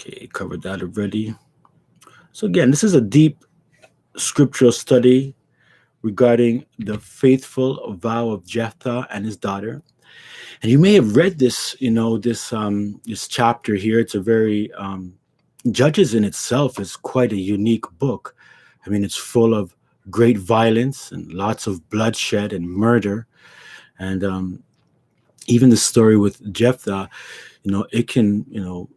Okay, covered that already. So again, this is a deep scriptural study regarding the faithful vow of Jephthah and his daughter. And you may have read this, this chapter here. It's a very Judges in itself is quite a unique book. I mean, it's full of great violence and lots of bloodshed and murder. And even the story with Jephthah, it can,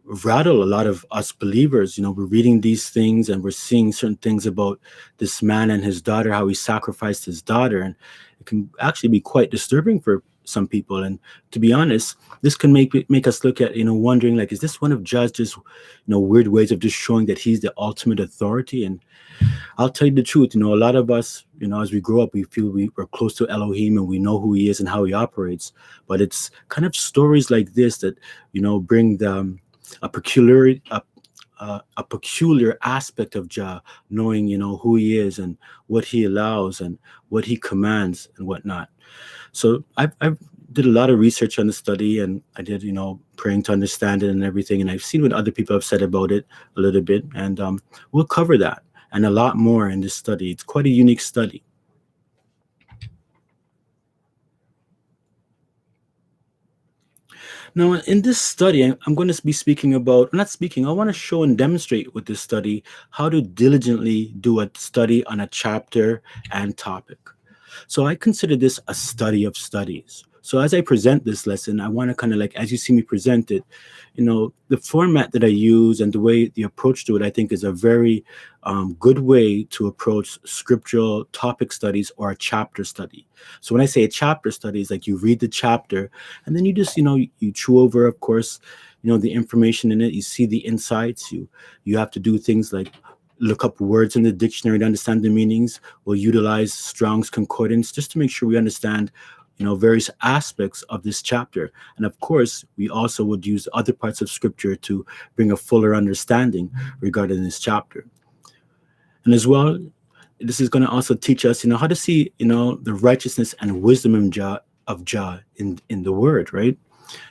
rattle a lot of us believers. We're reading these things and we're seeing certain things about this man and his daughter, how he sacrificed his daughter. And it can actually be quite disturbing for some people. And to be honest, this can make us look at, wondering, like, is this one of Judge's, weird ways of just showing that he's the ultimate authority? And I'll tell you the truth, a lot of us, as we grow up, we feel we're close to Elohim and we know who he is and how he operates. But it's kind of stories like this that, bring a peculiar aspect of Jah, knowing, who he is and what he allows and what he commands and whatnot. So I've did a lot of research on the study, and I did, praying to understand it and everything. And I've seen what other people have said about it a little bit, and we'll cover that and a lot more in this study. It's quite a unique study. Now, in this study, I'm going to be speaking about, not speaking, I want to show and demonstrate with this study how to diligently do a study on a chapter and topic. So I consider this a study of studies. So as I present this lesson, I want to kind of, like, as you see me present it, the format that I use and the approach to it, I think is a very good way to approach scriptural topic studies or a chapter study. So when I say a chapter study, it's like you read the chapter and then you just, you chew over, of course, the information in it. You see the insights. You have to do things like look up words in the dictionary to understand the meanings. We'll utilize Strong's Concordance just to make sure we understand, various aspects of this chapter. And of course, we also would use other parts of scripture to bring a fuller understanding regarding this chapter. And as well, this is going to also teach us, how to see, the righteousness and wisdom of Jah in the word, right?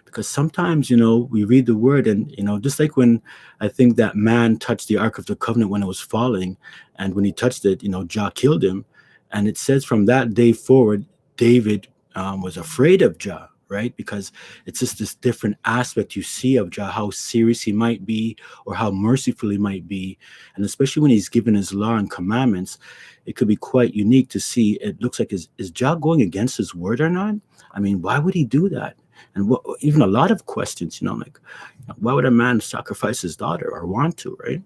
Because sometimes, we read the word and, just like when I think that man touched the Ark of the Covenant when it was falling, and when he touched it, Jah killed him. And it says from that day forward, David was afraid of Jah, right? Because it's just this different aspect you see of Jah, how serious he might be or how merciful he might be. And especially when he's given his law and commandments, it could be quite unique to see. It looks like, is Jah going against his word or not? I mean, why would he do that? And even a lot of questions, like, why would a man sacrifice his daughter or want to, right?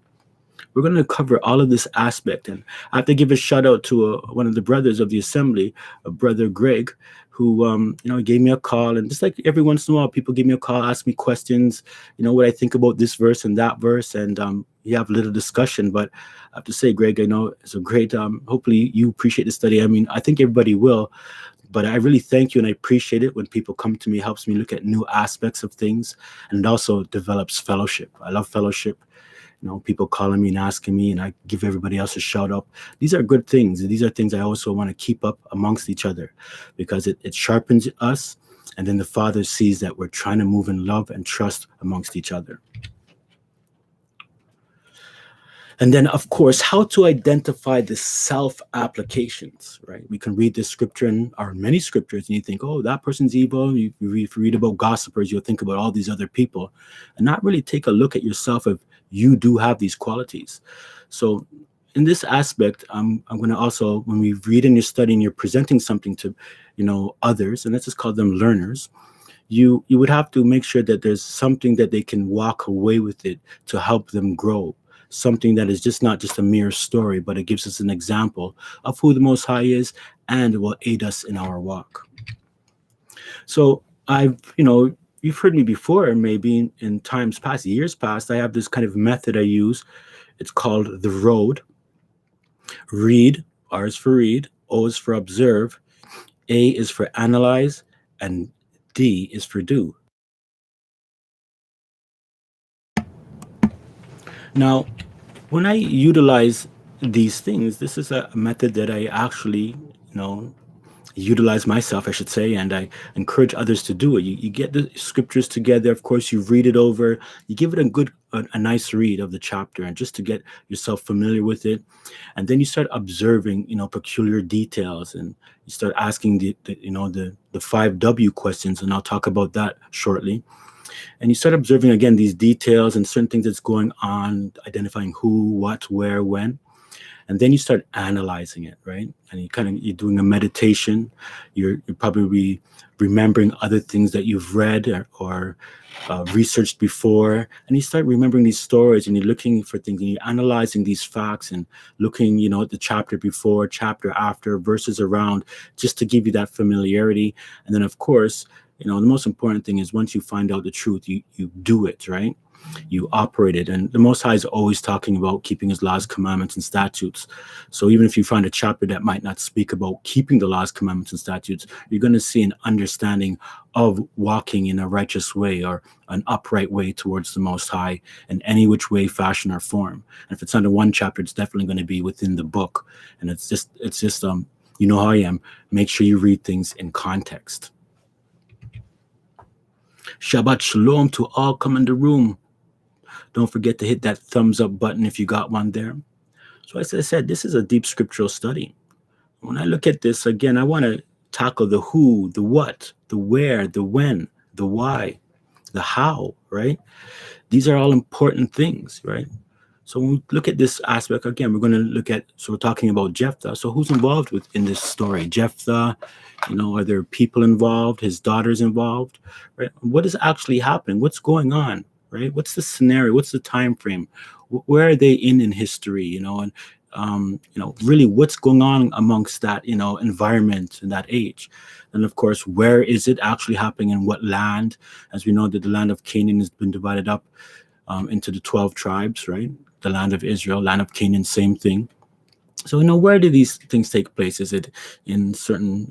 We're going to cover all of this aspect. And I have to give a shout out to one of the brothers of the assembly, Brother Greg, who, gave me a call. And just like every once in a while, people give me a call, ask me questions, what I think about this verse and that verse. And you have a little discussion. But I have to say, Greg, I know it's a great, hopefully you appreciate the study. I mean, I think everybody will. But I really thank you, and I appreciate it when people come to me. It helps me look at new aspects of things, and it also develops fellowship. I love fellowship. People calling me and asking me, and I give everybody else a shout out. These are good things. These are things I also want to keep up amongst each other, because it sharpens us, and then the Father sees that we're trying to move in love and trust amongst each other. And then, of course, how to identify the self-applications, right? We can read this scripture or many scriptures, and you think, oh, that person's evil. You read about gossipers, you'll think about all these other people, and not really take a look at yourself if you do have these qualities. So in this aspect, I'm going to also, when we read in your study and you're presenting something to, others, and let's just call them learners, you would have to make sure that there's something that they can walk away with it to help them grow. Something that is just not just a mere story, but it gives us an example of who the Most High is and will aid us in our walk. So you've heard me before, maybe in times past, years past, I have this kind of method I use. It's called the road. Read, R is for read, O is for observe, A is for analyze, and D is for do. Now, when I utilize these things, this is a method that I actually, utilize myself, I should say, and I encourage others to do it. You get the scriptures together. Of course, you read it over. You give it a good a nice read of the chapter and just to get yourself familiar with it. And then you start observing, peculiar details, and you start asking the 5W questions, and I'll talk about that shortly. And you start observing again these details and certain things that's going on, identifying who, what, where, when, and then you start analyzing it, right? And you're doing a meditation. You're probably remembering other things that you've read or researched before, and you start remembering these stories, and you're looking for things, and you're analyzing these facts and looking, at the chapter before, chapter after, verses around, just to give you that familiarity. And then, of course, the most important thing is once you find out the truth, you do it, right? You operate it. And the Most High is always talking about keeping his laws, commandments, and statutes. So even if you find a chapter that might not speak about keeping the laws, commandments, and statutes, you're going to see an understanding of walking in a righteous way or an upright way towards the Most High in any which way, fashion, or form. And if it's under one chapter, it's definitely going to be within the book. And it's just you know how I am. Make sure you read things in context. Shabbat shalom to all. Come in the room. Don't forget to hit that thumbs up button if you got one there. So as I said, this is a deep scriptural study. When I look at this, again, I want to tackle the who, the what, the where, the when, the why, the how, right? These are all important things, right? So when we look at this aspect, again, we're going to look at, so we're talking about Jephthah. So who's involved in this story? Jephthah, are there people involved? His daughter's involved, right? What is actually happening? What's going on, right? What's the scenario? What's the time frame? Where are they in history, and really what's going on amongst that, environment and that age. And of course, where is it actually happening, in what land? As we know that the land of Canaan has been divided up into the 12 tribes, right? The land of Israel, land of Canaan, same thing. So, where do these things take place? Is it in certain,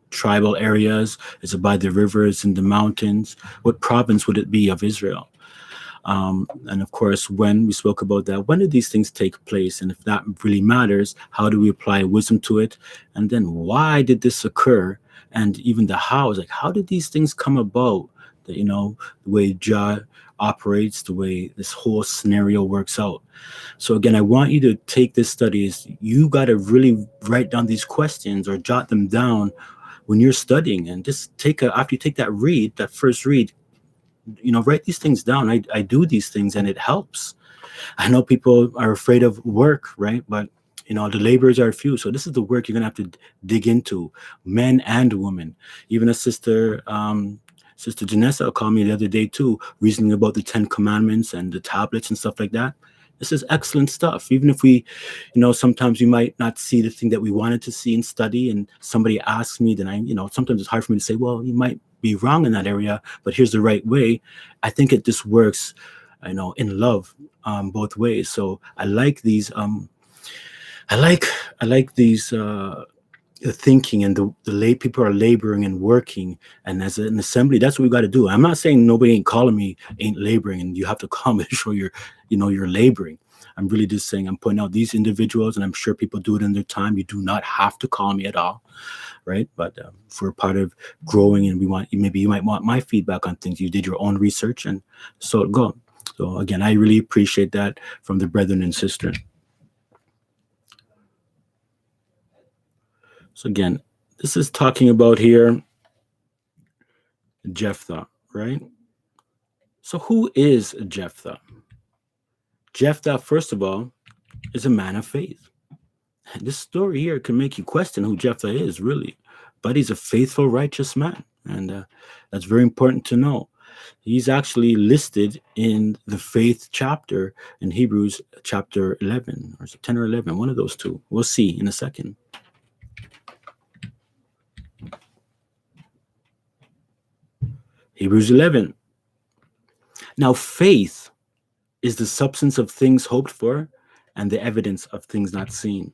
tribal areas? Is it by the rivers and the mountains? What province would it be of Israel? And of course, when we spoke about that, when did these things take place? And if that really matters, how do we apply wisdom to it? And then why did this occur? And even the how is like, how did these things come about? That, the way Jah operates, the way this whole scenario works out. So again, I want you to take this study as you got to really write down these questions or jot them down when you're studying, and just after you take that first read, write these things down. I do these things and it helps. I know people are afraid of work, right? But the laborers are few. So this is the work you're gonna have to dig into, men and women. Even a sister Janessa called me the other day too, reasoning about the 10 commandments and the tablets and stuff like that. This is excellent stuff. Even if we, sometimes we might not see the thing that we wanted to see and study, and somebody asks me, then sometimes it's hard for me to say, well, you might be wrong in that area, but here's the right way. I think it just works, in love, both ways. So I like these, the thinking, and the lay people are laboring and working, and as an assembly, that's what we got to do. I'm not saying nobody ain't laboring, and you have to come and show you're laboring. I'm really just saying, I'm pointing out these individuals, and I'm sure people do it in their time. You do not have to call me at all, right? But if we're part of growing, and maybe you might want my feedback on things, you did your own research, and so go. So again, I really appreciate that from the brethren and sisters. So again, this is talking about here Jephthah, right? So who is Jephthah? Jephthah, first of all, is a man of faith. And this story here can make you question who Jephthah is, really. But he's a faithful, righteous man. And that's very important to know. He's actually listed in the faith chapter in Hebrews chapter 11, or 10 or 11, one of those two. We'll see in a second. Hebrews 11. Now, faith is the substance of things hoped for and the evidence of things not seen.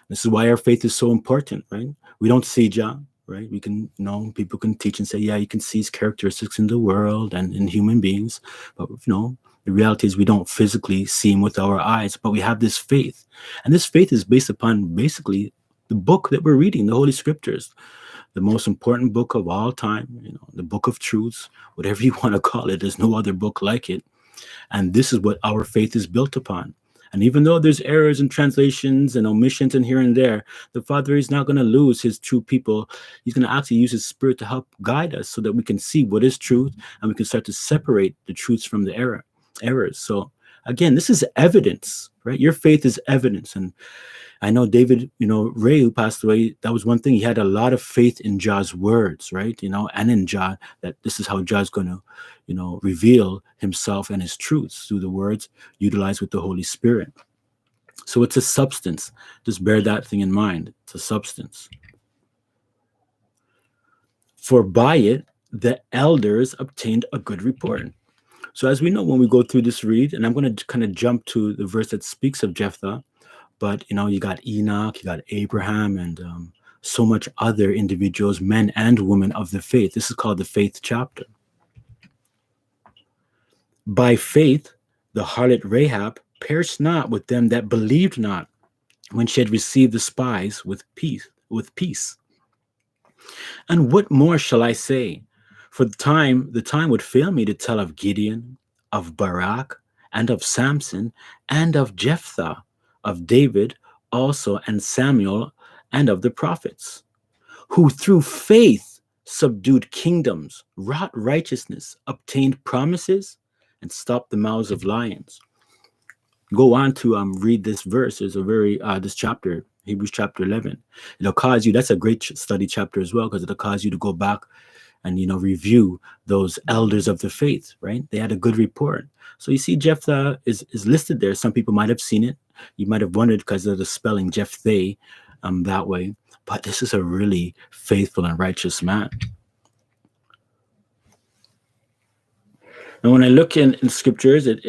This is why our faith is so important, right? We don't see Jah, right? We can, people can teach and say, yeah, you can see his characteristics in the world and in human beings. But, the reality is we don't physically see him with our eyes, but we have this faith. And this faith is based upon basically the book that we're reading, the Holy Scriptures, the most important book of all time, the book of truths, whatever you want to call it. There's no other book like it. And this is what our faith is built upon. And even though there's errors in translations and omissions and here and there, the Father is not going to lose his true people. He's going to actually use his Spirit to help guide us so that we can see what is truth and we can start to separate the truths from the errors. So again, this is evidence, right? Your faith is evidence. And I know David, Ray, who passed away, that was one thing. He had a lot of faith in Jah's words, right? And in Jah, that this is how Jah's going to, reveal himself and his truths through the words utilized with the Holy Spirit. So it's a substance. Just bear that thing in mind. It's a substance. For by it, the elders obtained a good report. So as we know, when we go through this read, and I'm going to kind of jump to the verse that speaks of Jephthah, but you got Enoch, you got Abraham, and so much other individuals, men and women of the faith. This is called the faith chapter. By faith, the harlot Rahab perished not with them that believed not, when she had received the spies with peace. And what more shall I say? For the time would fail me to tell of Gideon, of Barak, and of Samson, and of Jephthah, of David also, and Samuel, and of the prophets, who through faith subdued kingdoms, wrought righteousness, obtained promises, and stopped the mouths of lions. Go on to read this verse. Is a very this chapter, Hebrews chapter 11. It'll cause you. That's a great study chapter as well, because it'll cause you to go back and review those elders of the faith. Right? They had a good report. So you see, Jephthah is listed there. Some people might have seen it. You might have wondered because of the spelling Jephthah that way. But this is a really faithful and righteous man. And when I look in scriptures, it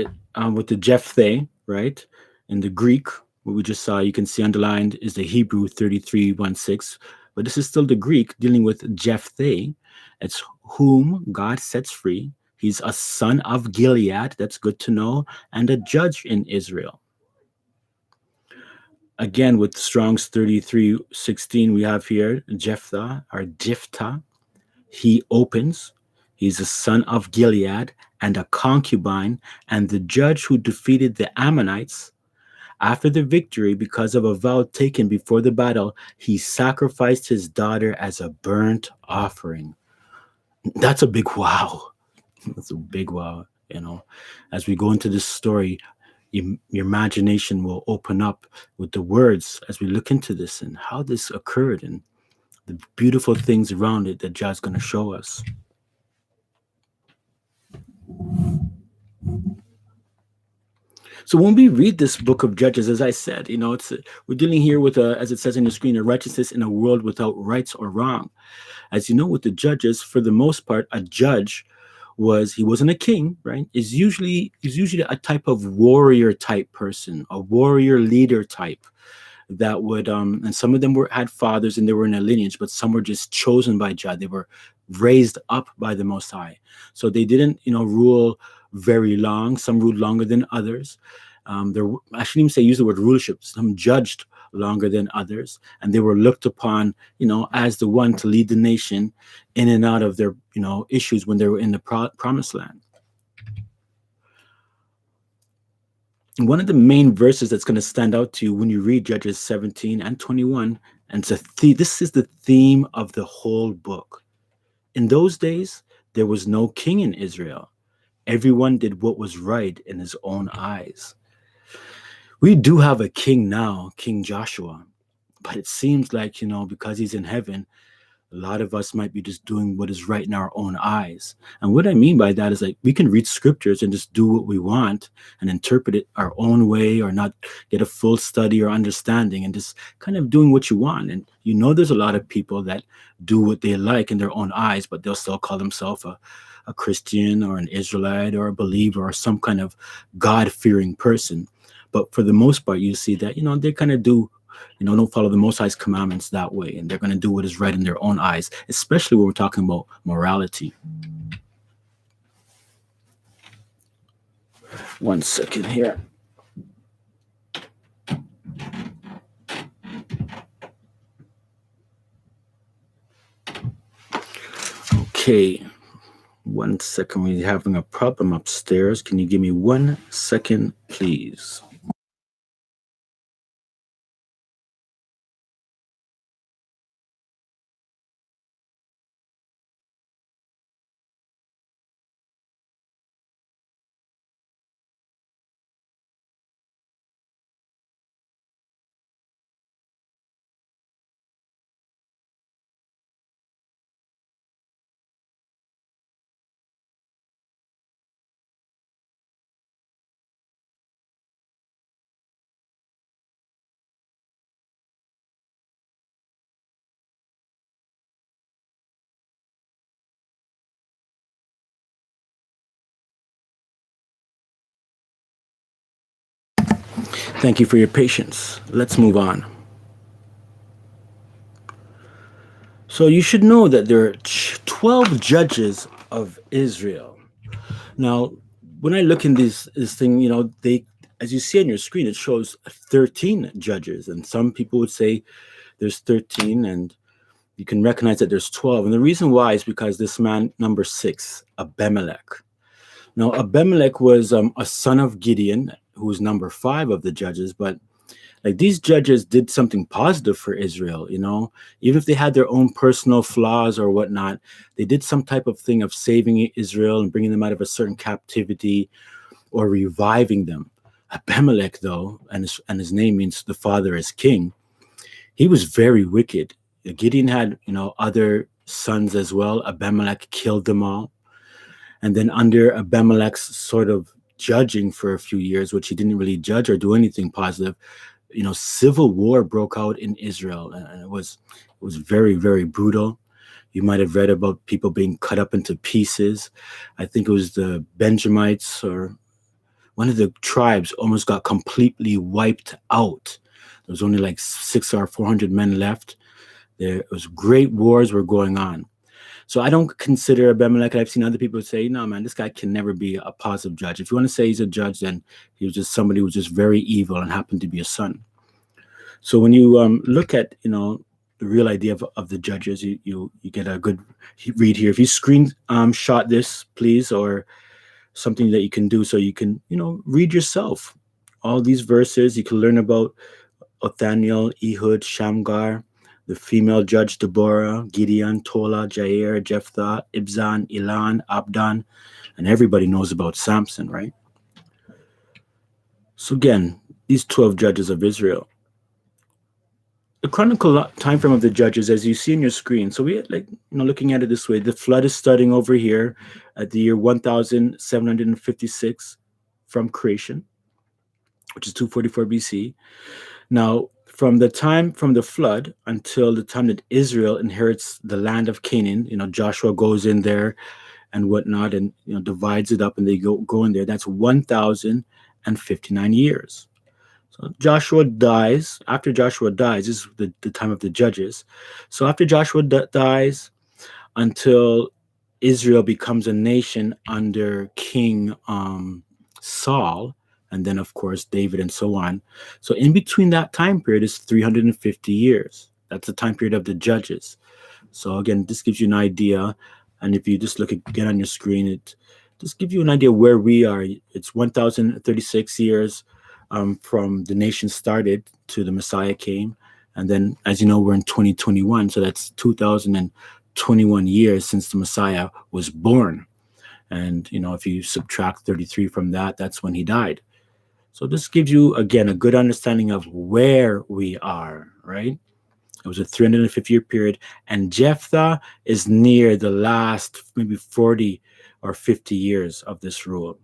with the Jephthah, right, in the Greek, what we just saw, you can see underlined is the Hebrew 33:16, but this is still the Greek dealing with Jephthah. It's whom God sets free. He's a son of Gilead. That's good to know, and a judge in Israel. Again, with Strong's 33:16, we have here Jephthah or Jephthah. He opens. He's a son of Gilead and a concubine, and the judge who defeated the Ammonites. After the victory, because of a vow taken before the battle, he sacrificed his daughter as a burnt offering. That's a big wow. That's a big wow. As we go into this story, your imagination will open up with the words as we look into this and how this occurred and the beautiful things around it that Jah's going to show us. So when we read this book of Judges, as I said, we're dealing here with, as it says in the screen, a righteousness in a world without rights or wrong. As you know, with the judges, for the most part, a judge he wasn't a king, right? Is usually a type of warrior type person, a warrior leader type that would, and some of them had fathers and they were in a lineage, but some were just chosen by Jah. They were raised up by the Most High. So they didn't, rule very long. Some ruled longer than others. I shouldn't even say use the word rulership. Some judged longer than others, and they were looked upon, as the one to lead the nation in and out of their, issues when they were in the promised land. And one of the main verses that's going to stand out to you when you read Judges 17 and 21, and this is the theme of the whole book. In those days, there was no king in Israel. Everyone did what was right in his own eyes. We do have a king now, King Joshua, but it seems like, because he's in heaven, a lot of us might be just doing what is right in our own eyes. And what I mean by that is like we can read scriptures and just do what we want and interpret it our own way or not get a full study or understanding and just kind of doing what you want. And there's a lot of people that do what they like in their own eyes, but they'll still call themselves a Christian or an Israelite or a believer or some kind of God-fearing person. But for the most part, you see that, they kind of do don't follow the Most High's commandments that way. And they're going to do what is right in their own eyes, especially when we're talking about morality. One second here. Okay. One second, we're having a problem upstairs. Can you give me 1 second, please? Thank you for your patience. Let's move on. So you should know that there are 12 judges of Israel. Now, when I look in this thing, they, as you see on your screen, it shows 13 judges, and some people would say there's 13, and you can recognize that there's 12. And the reason why is because this man, number 6, Abimelech. Now, Abimelech was a son of Gideon, who was number 5 of the judges, but like these judges did something positive for Israel, even if they had their own personal flaws or whatnot, they did some type of thing of saving Israel and bringing them out of a certain captivity or reviving them. Abimelech, though, and his name means the father is king, he was very wicked. Gideon had, other sons as well. Abimelech killed them all. And then under Abimelech's sort of judging for a few years, which he didn't really judge or do anything positive, civil war broke out in Israel, and it was very, very brutal. You might have read about people being cut up into pieces. I think it was the Benjamites or one of the tribes almost got completely wiped out. There was only like 600 or 400 men left. There was great wars were going on. So I don't consider Abimelech. I've seen other people say, no, man, this guy can never be a positive judge. If you want to say he's a judge, then he was just somebody who was just very evil and happened to be a son. So when you look at, the real idea of the judges, you get a good read here. If you shot this, please, or something that you can do so you can, read yourself. All these verses, you can learn about Othniel, Ehud, Shamgar, the female judge Deborah, Gideon, Tola, Jair, Jephthah, Ibzan, Elan, Abdon, and everybody knows about Samson, right? So again, these 12 judges of Israel. The chronicle time frame of the judges, as you see on your screen. So we looking at it this way, the flood is starting over here at the year 1756 from creation, which is 244 BC. Now, from the flood until the time that Israel inherits the land of Canaan, Joshua goes in there and whatnot, and divides it up, and they go in there. That's 1,059 years. So Joshua dies. After Joshua dies, this is the time of the judges. So after Joshua dies, until Israel becomes a nation under King Saul, and then of course David and so on. So in between that time period is 350 years. That's the time period of the judges. So again, this gives you an idea. And if you just look again on your screen, it just gives you an idea where we are. It's 1,036 years from the nation started to the Messiah came. And then, as you know, we're in 2021. So that's 2,021 years since the Messiah was born. And, if you subtract 33 from that, that's when he died. So this gives you, again, a good understanding of where we are, right? It was a 350-year period. And Jephthah is near the last maybe 40 or 50 years of this rule.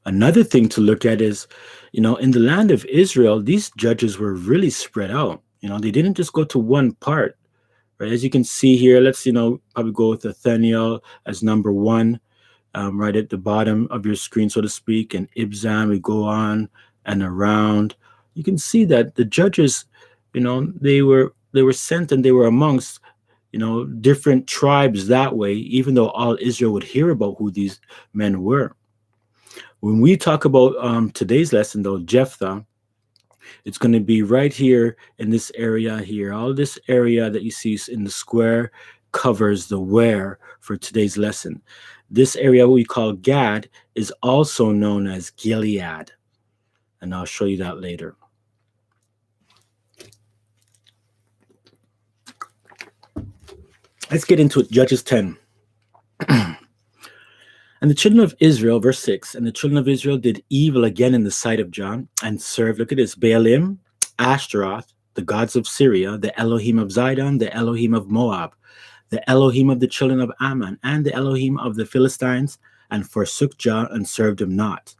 Another thing to look at is, in the land of Israel, these judges were really spread out. They didn't just go to one part, right? As you can see here, let's, probably go with Othniel as number 1, right at the bottom of your screen, so to speak. And Ibzan, we go on and around. You can see that the judges, they were sent, and they were amongst, different tribes that way, even though all Israel would hear about who these men were. When we talk about today's lesson, though, Jephthah, it's going to be right here in this area here. All this area that you see in the square covers the where for today's lesson. This area we call Gad is also known as Gilead, and I'll show you that later. Let's get into it. Judges 10. And the children of Israel, verse 6, and the children of Israel did evil again in the sight of John and served, look at this, Baalim, Ashtaroth, the gods of Syria, the Elohim of Zidon, the Elohim of Moab, the Elohim of the children of Ammon, and the Elohim of the Philistines, and forsook Jah and served him not.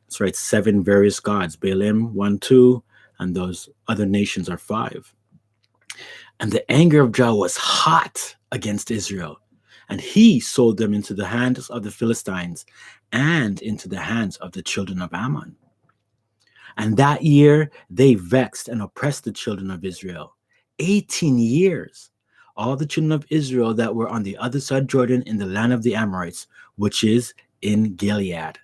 That's right, 7 various gods, Baalim, 1, 2, and those other nations are 5. And the anger of Jah was hot against Israel, and he sold them into the hands of the Philistines and into the hands of the children of Ammon. And that year they vexed and oppressed the children of Israel. 18 years. All the children of Israel that were on the other side of Jordan in the land of the Amorites, which is in Gilead.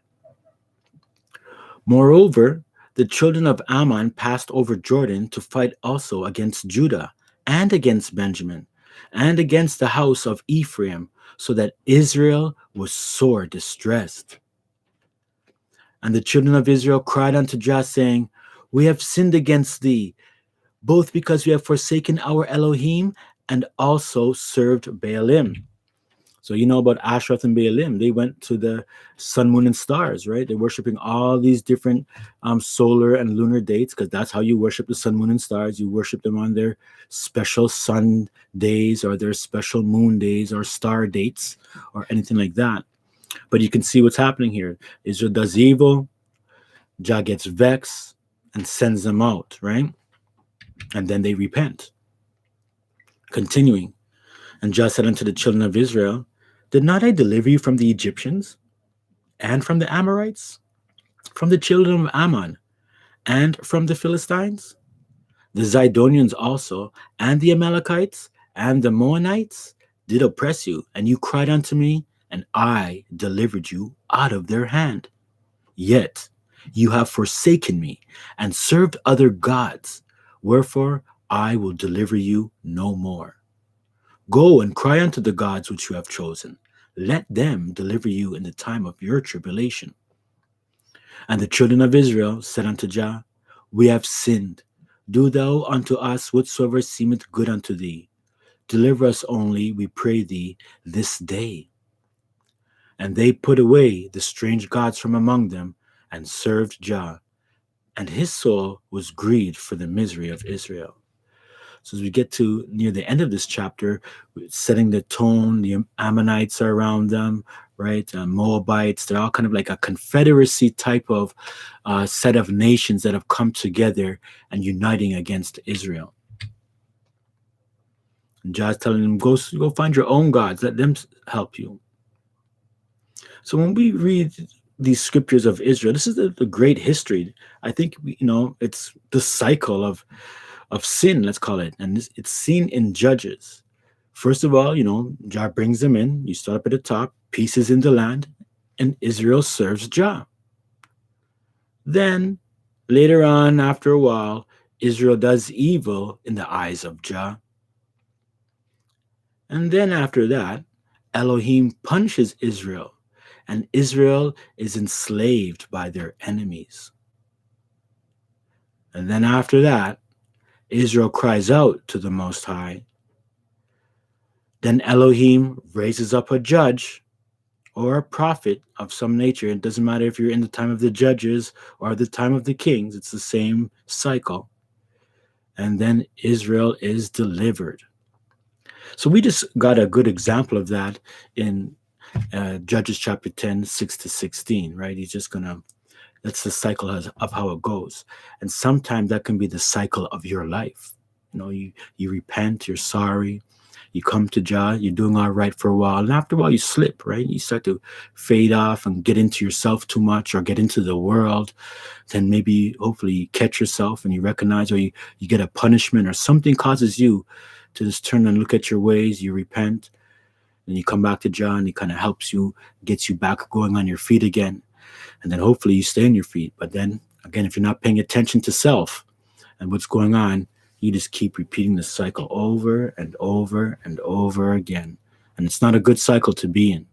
Moreover, the children of Ammon passed over Jordan to fight also against Judah and against Benjamin and against the house of Ephraim, so that Israel was sore distressed. And the children of Israel cried unto Jah, saying, We have sinned against thee, both because we have forsaken our Elohim and also served Baalim. So you know about Ashtaroth and Baalim. They went to the sun, moon, and stars, right? They're worshiping all these different solar and lunar dates, because that's how you worship the sun, moon, and stars. You worship them on their special sun days or their special moon days or star dates or anything like that. But you can see what's happening here. Israel does evil, Jah gets vexed and sends them out, right? And then they repent. Continuing, and Jah said unto the children of Israel, Did not I deliver you from the Egyptians and from the Amorites, from the children of Ammon and from the Philistines, the Zidonians also, and the Amalekites and the Moabites did oppress you, and you cried unto me, and I delivered you out of their hand. Yet you have forsaken me and served other gods, wherefore I will deliver you no more. Go and cry unto the gods which you have chosen. Let them deliver you in the time of your tribulation. And the children of Israel said unto Jah, We have sinned. Do thou unto us whatsoever seemeth good unto thee. Deliver us only, we pray thee, this day. And they put away the strange gods from among them and served Jah. And his soul was grieved for the misery of Israel. So as we get to near the end of this chapter, setting the tone, the Ammonites are around them, right? Moabites, they're all kind of like a confederacy type of set of nations that have come together and uniting against Israel. And Jah's telling them, go find your own gods, let them help you. So when we read these scriptures of Israel, this is the great history. I think, it's the cycle of sin, let's call it. And it's seen in Judges. First of all, Jah brings them in. You start up at the top, peace is in the land, and Israel serves Jah. Then, later on, after a while, Israel does evil in the eyes of Jah. And then after that, Elohim punishes Israel, and Israel is enslaved by their enemies. And then after that, Israel cries out to the Most High. Then Elohim raises up a judge or a prophet of some nature. It doesn't matter if you're in the time of the judges or the time of the kings. It's the same cycle. And then Israel is delivered. So we just got a good example of that in Judges chapter 10, 6 to 16, right? He's just going to, that's the cycle of how it goes. And sometimes that can be the cycle of your life. You repent, you're sorry, you come to Jah, you're doing all right for a while, and after a while you slip, right? You start to fade off and get into yourself too much or get into the world. Then maybe, hopefully, you catch yourself and you recognize, or you get a punishment or something causes you to just turn and look at your ways, you repent, and you come back to Jah, and he kind of helps you, gets you back going on your feet again. And then hopefully you stay on your feet. But then, again, if you're not paying attention to self and what's going on, You just keep repeating the cycle over and over and over again. And it's not a good cycle to be in.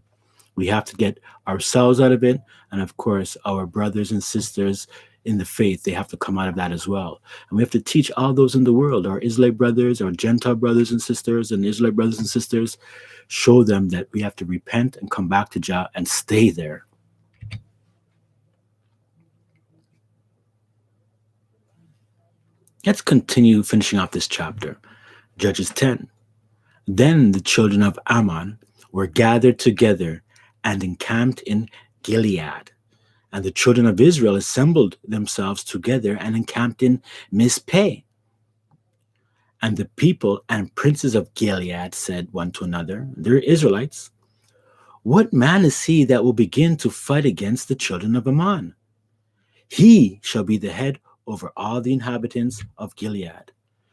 We have to get ourselves out of it. And of course, our brothers and sisters in the faith, they have to come out of that as well. And we have to teach all those in the world, our Israelite brothers, our Gentile brothers and sisters, and Israelite brothers and sisters, show them that we have to repent and come back to Jah and stay there. Let's continue finishing off this chapter. Judges 10. Then the children of Ammon were gathered together and encamped in Gilead. And the children of Israel assembled themselves together and encamped in Mizpeh. And the people and princes of Gilead said one to another, they're Israelites, what man is he that will begin to fight against the children of Ammon? He shall be the head over all the inhabitants of Gilead.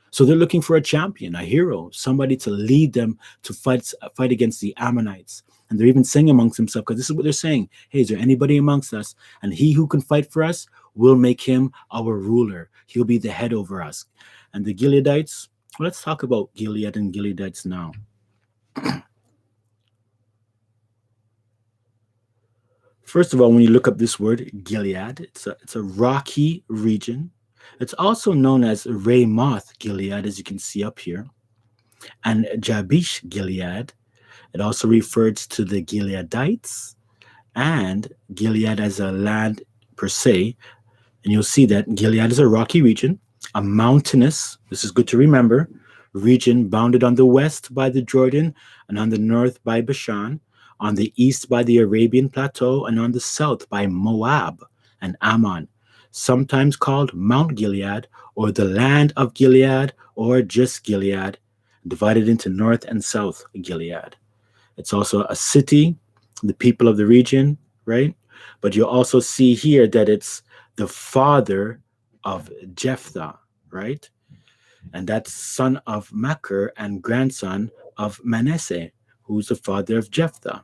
So they're looking for a champion, a hero, somebody to lead them to fight against the Ammonites. And they're even saying amongst themselves, because this is what they're saying. Hey, is there anybody amongst us? And he who can fight for us, will make him our ruler. He'll be the head over us. And the Gileadites, well, let's talk about Gilead and Gileadites now. First of all, when you look up this word, Gilead, it's a rocky region. It's also known as Ramoth Gilead, as you can see up here, and Jabesh Gilead. It also refers to the Gileadites and Gilead as a land per se. And you'll see that Gilead is a rocky region, a mountainous, this is good to remember, region bounded on the west by the Jordan and on the north by Bashan, on the east by the Arabian Plateau, and on the south by Moab and Ammon, sometimes called Mount Gilead or the land of Gilead or just Gilead, divided into North and South Gilead. It's also a city, the people of the region, right? But you'll also see here that it's the father of Jephthah, right? And that's son of Machir and grandson of Manasseh, who's the father of Jephthah.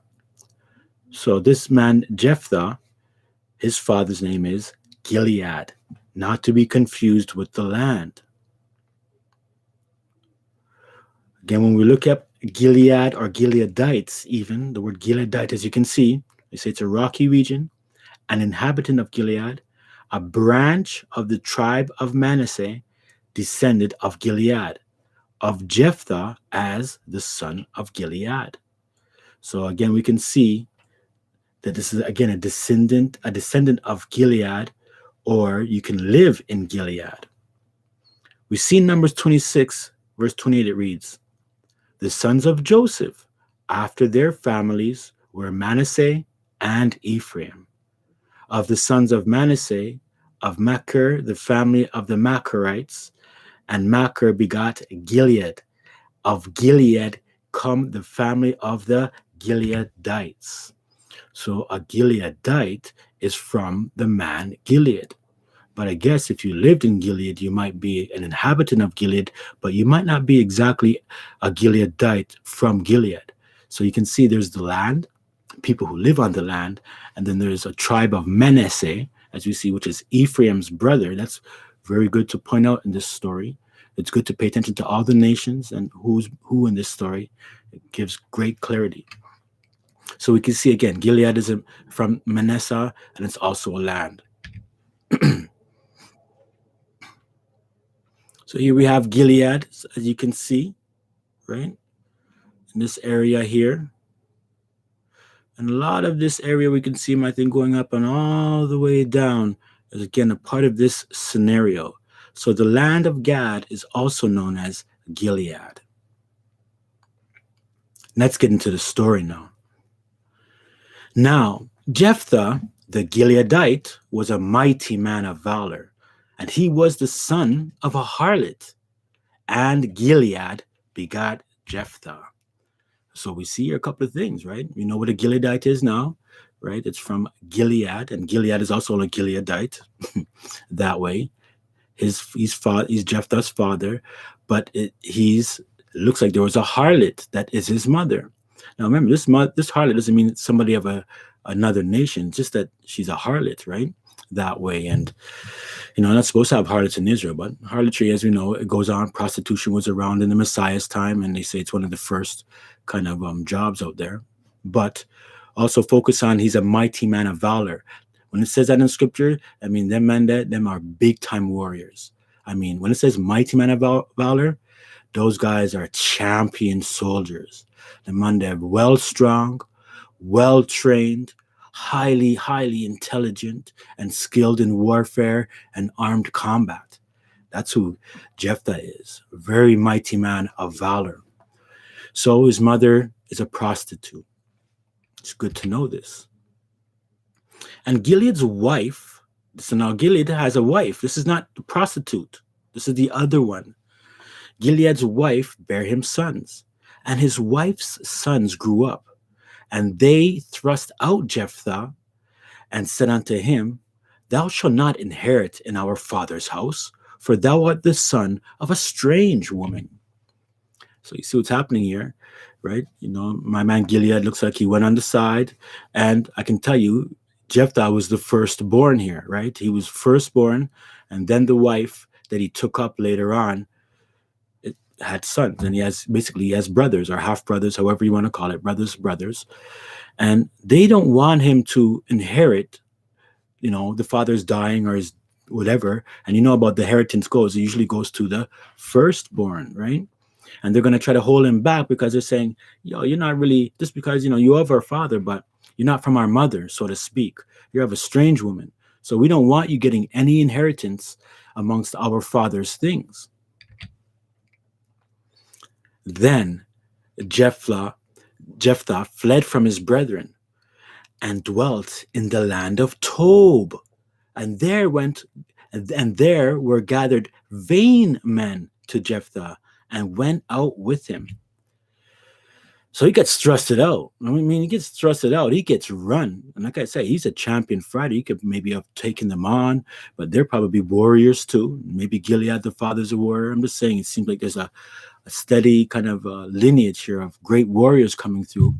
So this man, Jephthah, his father's name is Gilead, not to be confused with the land. Again, when we look at Gilead or Gileadites, even, the word Gileadite, as you can see, they say it's a rocky region, an inhabitant of Gilead, a branch of the tribe of Manasseh, descended of Gilead, of Jephthah as the son of Gilead. So again, we can see that this is again a descendant of Gilead, or you can live in Gilead. We see in Numbers 26, verse 28, it reads, the sons of Joseph, after their families, were Manasseh and Ephraim. Of the sons of Manasseh, of Machir, the family of the Machirites, and Machir begot Gilead. Of Gilead come the family of the Gileadites. So a Gileadite is from the man Gilead. But I guess if you lived in Gilead, you might be an inhabitant of Gilead, but you might not be exactly a Gileadite from Gilead. So you can see there's the land, people who live on the land, and then there's a tribe of Manasseh, as we see, which is Ephraim's brother. That's very good to point out in this story. It's good to pay attention to all the nations and who's who in this story. It gives great clarity. So we can see again, Gilead is from Manasseh, and it's also a land. So here we have Gilead, as you can see, right? In this area here. And a lot of this area we can see, I think, going up and all the way down is, again, a part of this scenario. So the land of Gad is also known as Gilead. Let's get into the story now. Now, Jephthah, the Gileadite, was a mighty man of valor, and he was the son of a harlot, and Gilead begot Jephthah. So we see here a couple of things, right? We know what a Gileadite is now, right? It's from Gilead, and Gilead is also a Gileadite that way. He's Jephthah's father, but he's looks like there was a harlot that is his mother. Now remember, this harlot doesn't mean somebody of another nation, just that she's a harlot, right? That way. And not supposed to have harlots in Israel, but harlotry, as we know, it goes on. Prostitution was around in the Messiah's time, and they say it's one of the first kind of jobs out there. But also focus on he's a mighty man of valor. When it says that in scripture, I mean, them men, them are big time warriors. I mean, when it says mighty man of valor, those guys are champion soldiers. The man, they're well strong, well trained, highly intelligent, and skilled in warfare and armed combat. That's who Jephthah is, a very mighty man of valor. So his mother is a prostitute. It's good to know this. And Gilead's wife, so now Gilead has a wife. This is not the prostitute. This is the other one. Gilead's wife bare him sons, and his wife's sons grew up. And they thrust out Jephthah and said unto him, Thou shalt not inherit in our father's house, for thou art the son of a strange woman. So you see what's happening here, right? My man Gilead looks like he went on the side. And I can tell you, Jephthah was the firstborn here, right? He was firstborn, and then the wife that he took up later on had sons, and he has brothers or half brothers, however you want to call it, brothers, and they don't want him to inherit. The father's dying or his whatever, and about the inheritance goes. It usually goes to the firstborn, right? And they're going to try to hold him back because they're saying, you're not really, just because you have our father, but you're not from our mother, so to speak. You're of a strange woman, so we don't want you getting any inheritance amongst our father's things. Then Jephthah fled from his brethren and dwelt in the land of Tob, and there were gathered vain men to Jephthah and went out with him. So he gets thrusted out. He gets thrusted out. He gets run. And like I say, he's a champion fighter. He could maybe have taken them on, but they're probably warriors too. Maybe Gilead, the father's a warrior. I'm just saying, it seems like there's a steady kind of lineage here of great warriors coming through.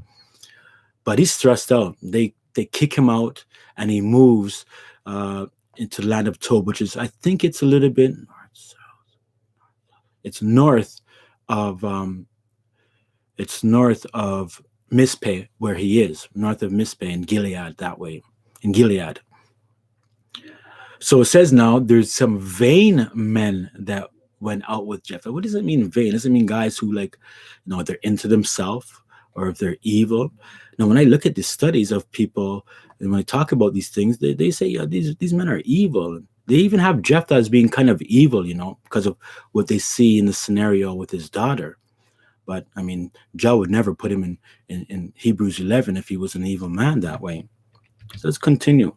But he's thrust out. They kick him out, and he moves into the land of Tob, which is, I think it's a little bit north. It's north of Mizpeh, where he is, north of Mizpeh in Gilead, that way, in Gilead. So it says now there's some vain men that went out with Jephthah. What does it mean, vain? Does it mean guys who they're into themselves, or if they're evil? Now, when I look at the studies of people, and when I talk about these things, they say, these men are evil. They even have Jephthah as being kind of evil, because of what they see in the scenario with his daughter. But I mean, Jah would never put him in Hebrews 11 if he was an evil man that way. So let's continue.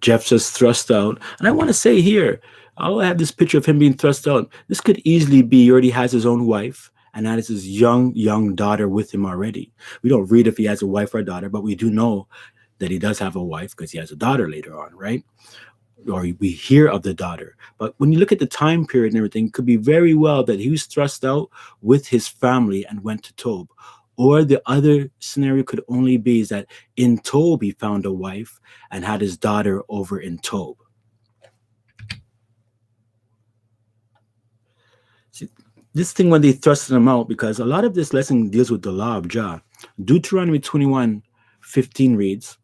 Jephthah's thrust out. And I want to say here, I'll have this picture of him being thrust out. This could easily be he already has his own wife, and that is his young daughter with him already. We don't read if he has a wife or a daughter, but we do know that he does have a wife because he has a daughter later on, right? Or we hear of the daughter. But when you look at the time period and everything, it could be very well that he was thrust out with his family and went to Tob. Or the other scenario could only be is that in Tob he found a wife and had his daughter over in Tob. See, this thing when they thrusted him out, because a lot of this lesson deals with the law of Jah. Deuteronomy 21:15 reads,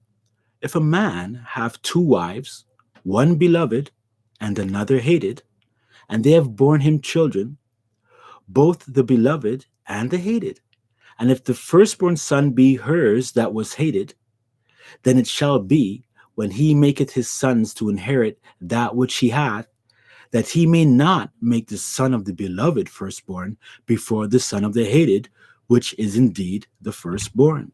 If a man have two wives, one beloved and another hated, and they have borne him children, both the beloved and the hated, and if the firstborn son be hers that was hated, then it shall be, when he maketh his sons to inherit that which he hath, that he may not make the son of the beloved firstborn before the son of the hated, which is indeed the firstborn.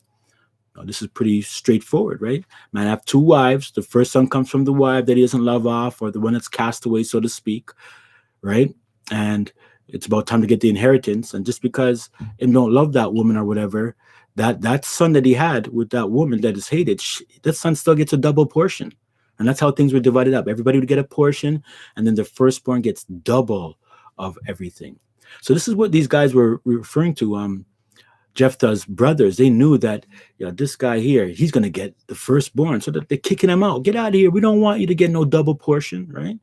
Now, this is pretty straightforward, right? Man have two wives. The first son comes from the wife that he doesn't love off, or the one that's cast away, so to speak, right? And it's about time to get the inheritance. And just because him don't love that woman or whatever, that son that he had with that woman that is hated, that son still gets a double portion. And that's how things were divided up. Everybody would get a portion, and then the firstborn gets double of everything. So this is what these guys were referring to. Jephthah's brothers, they knew that, this guy here, he's going to get the firstborn. So that they're kicking him out. Get out of here. We don't want you to get no double portion, right?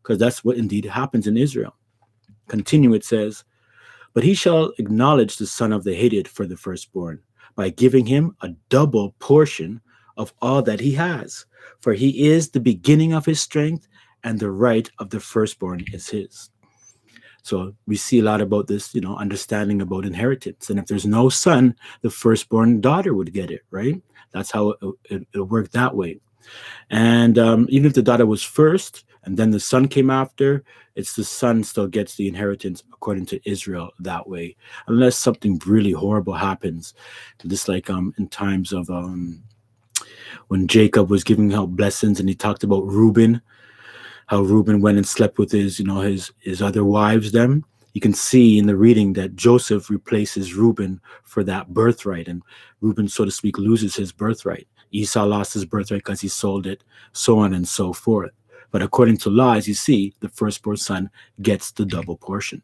Because that's what indeed happens in Israel. Continue, it says, but he shall acknowledge the son of the hated for the firstborn by giving him a double portion of all that he has. For he is the beginning of his strength, and the right of the firstborn is his. So we see a lot about this, understanding about inheritance. And if there's no son, the firstborn daughter would get it, right? That's how it worked that way. And even if the daughter was first and then the son came after, it's the son still gets the inheritance according to Israel that way, unless something really horrible happens. Just like in times of when Jacob was giving out blessings and he talked about Reuben, how Reuben went and slept with his other wives. Then you can see in the reading that Joseph replaces Reuben for that birthright, and Reuben, so to speak, loses his birthright. Esau lost his birthright because he sold it, so on and so forth. But according to law, as you see, the firstborn son gets the double portion.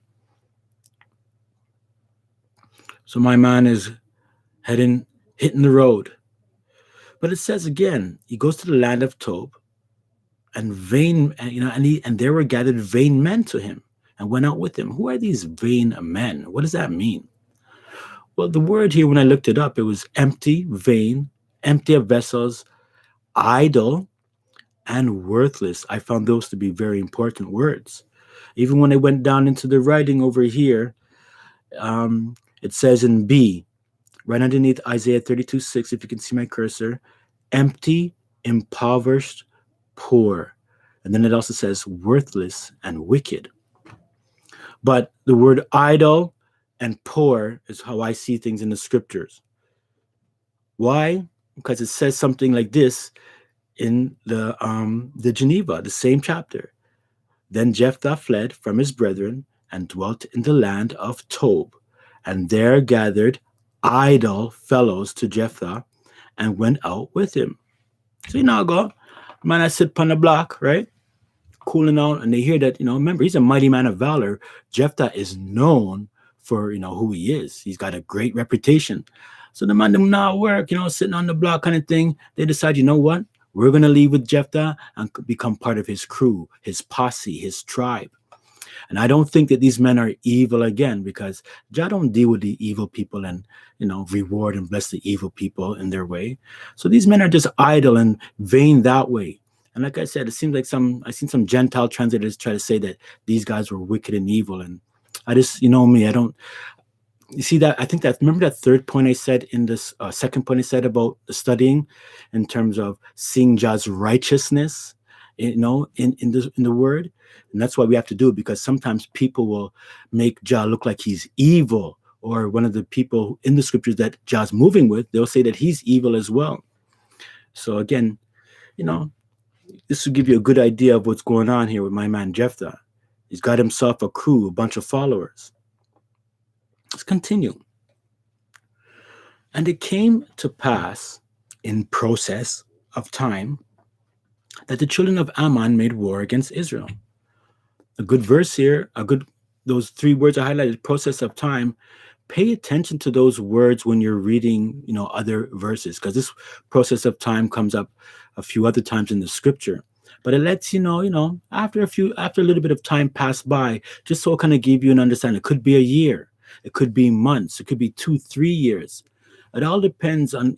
So my man is hitting the road. But it says again, he goes to the land of Tob, and vain, and there were gathered vain men to him and went out with him. Who are these vain men? What does that mean? Well, the word here, when I looked it up, it was empty, vain, empty of vessels, idle, and worthless. I found those to be very important words. Even when I went down into the writing over here, it says in B, right underneath Isaiah 32:6, if you can see my cursor, empty, impoverished, poor. And then it also says worthless and wicked. But the word idle and poor is how I see things in the scriptures. Why? Because it says something like this in the Geneva, the same chapter. Then Jephthah fled from his brethren and dwelt in the land of Tob, and there gathered idle fellows to Jephthah and went out with him. So you now go, man, I sit upon the block, right? Cooling out, and they hear that, remember, he's a mighty man of valor. Jephthah is known for, who he is. He's got a great reputation. So the man them not work, sitting on the block kind of thing. They decide, you know what? We're going to leave with Jephthah and become part of his crew, his posse, his tribe. And I don't think that these men are evil again, because Jah don't deal with the evil people and, reward and bless the evil people in their way. So these men are just idle and vain that way. And like I said, it seems like I've seen some Gentile translators try to say that these guys were wicked and evil. And I just, me, you see that, I think that, remember that third point I said in this second point I said about the studying in terms of seeing Jah's righteousness, in the word. And that's why we have to do it, because sometimes people will make Jah look like he's evil, or one of the people in the scriptures that Jah's moving with, they'll say that he's evil as well. So again, this will give you a good idea of what's going on here with my man Jephthah. He's got himself a crew, a bunch of followers. Let's continue. And it came to pass in process of time that the children of Ammon made war against Israel. A good verse here, those three words I highlighted, process of time. Pay attention to those words when you're reading, other verses, because this process of time comes up a few other times in the scripture. But it lets you know, after a little bit of time passed by, just so it kind of give you an understanding. It could be a year, it could be months, it could be 2-3 years. It all depends on,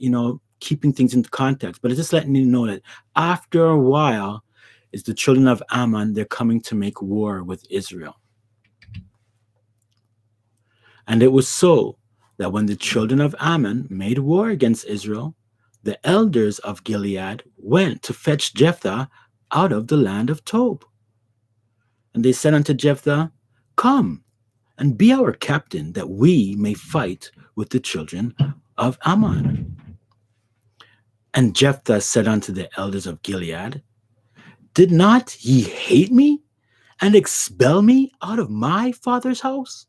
keeping things into context. But it's just letting you know that after a while, is the children of Ammon, they're coming to make war with Israel. And it was so that when the children of Ammon made war against Israel, the elders of Gilead went to fetch Jephthah out of the land of Tob. And they said unto Jephthah, come and be our captain, that we may fight with the children of Ammon. And Jephthah said unto the elders of Gilead, did not ye hate me and expel me out of my father's house?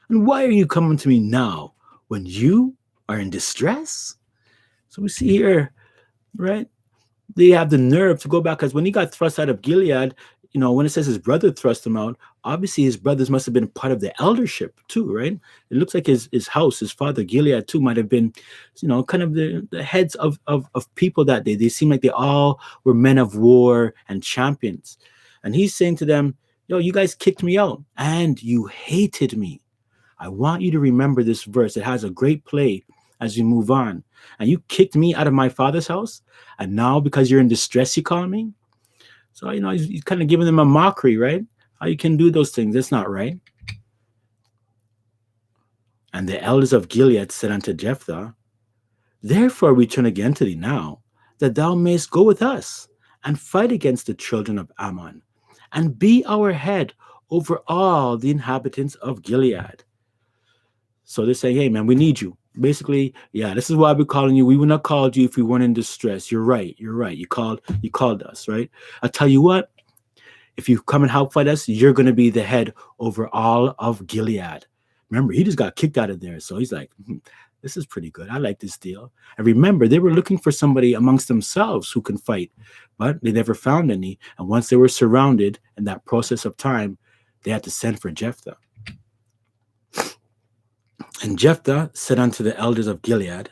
And why are you coming to me now when you are in distress? So we see here, right? They have the nerve to go back, because when he got thrust out of Gilead, when it says his brother thrust him out, obviously his brothers must have been part of the eldership too, right? It looks like his house, his father Gilead too, might have been, kind of the heads of people that day. They seem like they all were men of war and champions. And he's saying to them, yo, you guys kicked me out and you hated me. I want you to remember this verse. It has a great play as you move on. And you kicked me out of my father's house. And now because you're in distress, you call me? So, he's kind of giving them a mockery, right? How you can do those things. That's not right. And the elders of Gilead said unto Jephthah, therefore we turn again to thee now, that thou mayest go with us and fight against the children of Ammon, and be our head over all the inhabitants of Gilead. So they're saying, hey, man, we need you. Basically, yeah, this is why we're calling you. We would not called you if we weren't in distress. You're right. You're right. You called us, right? I'll tell you what, if you come and help fight us, you're going to be the head over all of Gilead. Remember, he just got kicked out of there. So he's like, this is pretty good. I like this deal. And remember, they were looking for somebody amongst themselves who can fight, but they never found any. And once they were surrounded in that process of time, they had to send for Jephthah. And Jephthah said unto the elders of Gilead,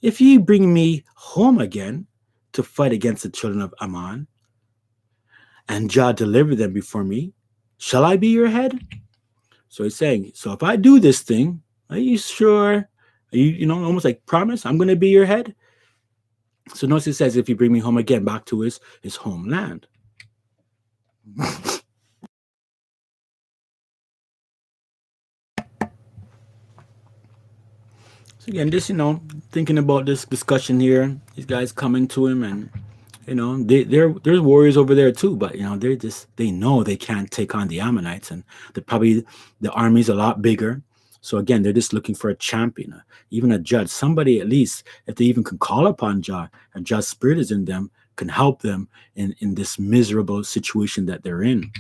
if ye bring me home again to fight against the children of Ammon, and Jah deliver them before me, shall I be your head? So he's saying, so if I do this thing, are you sure? Are you, almost like promise, I'm going to be your head? So notice it says, if you bring me home again back to his homeland. So again, just, thinking about this discussion here, these guys coming to him and, there's warriors over there too, but, they know they can't take on the Ammonites and the army's a lot bigger. So again, they're just looking for a champion, even a judge, somebody at least, if they even can call upon Jah, and Jah's spirit is in them, can help them in this miserable situation that they're in.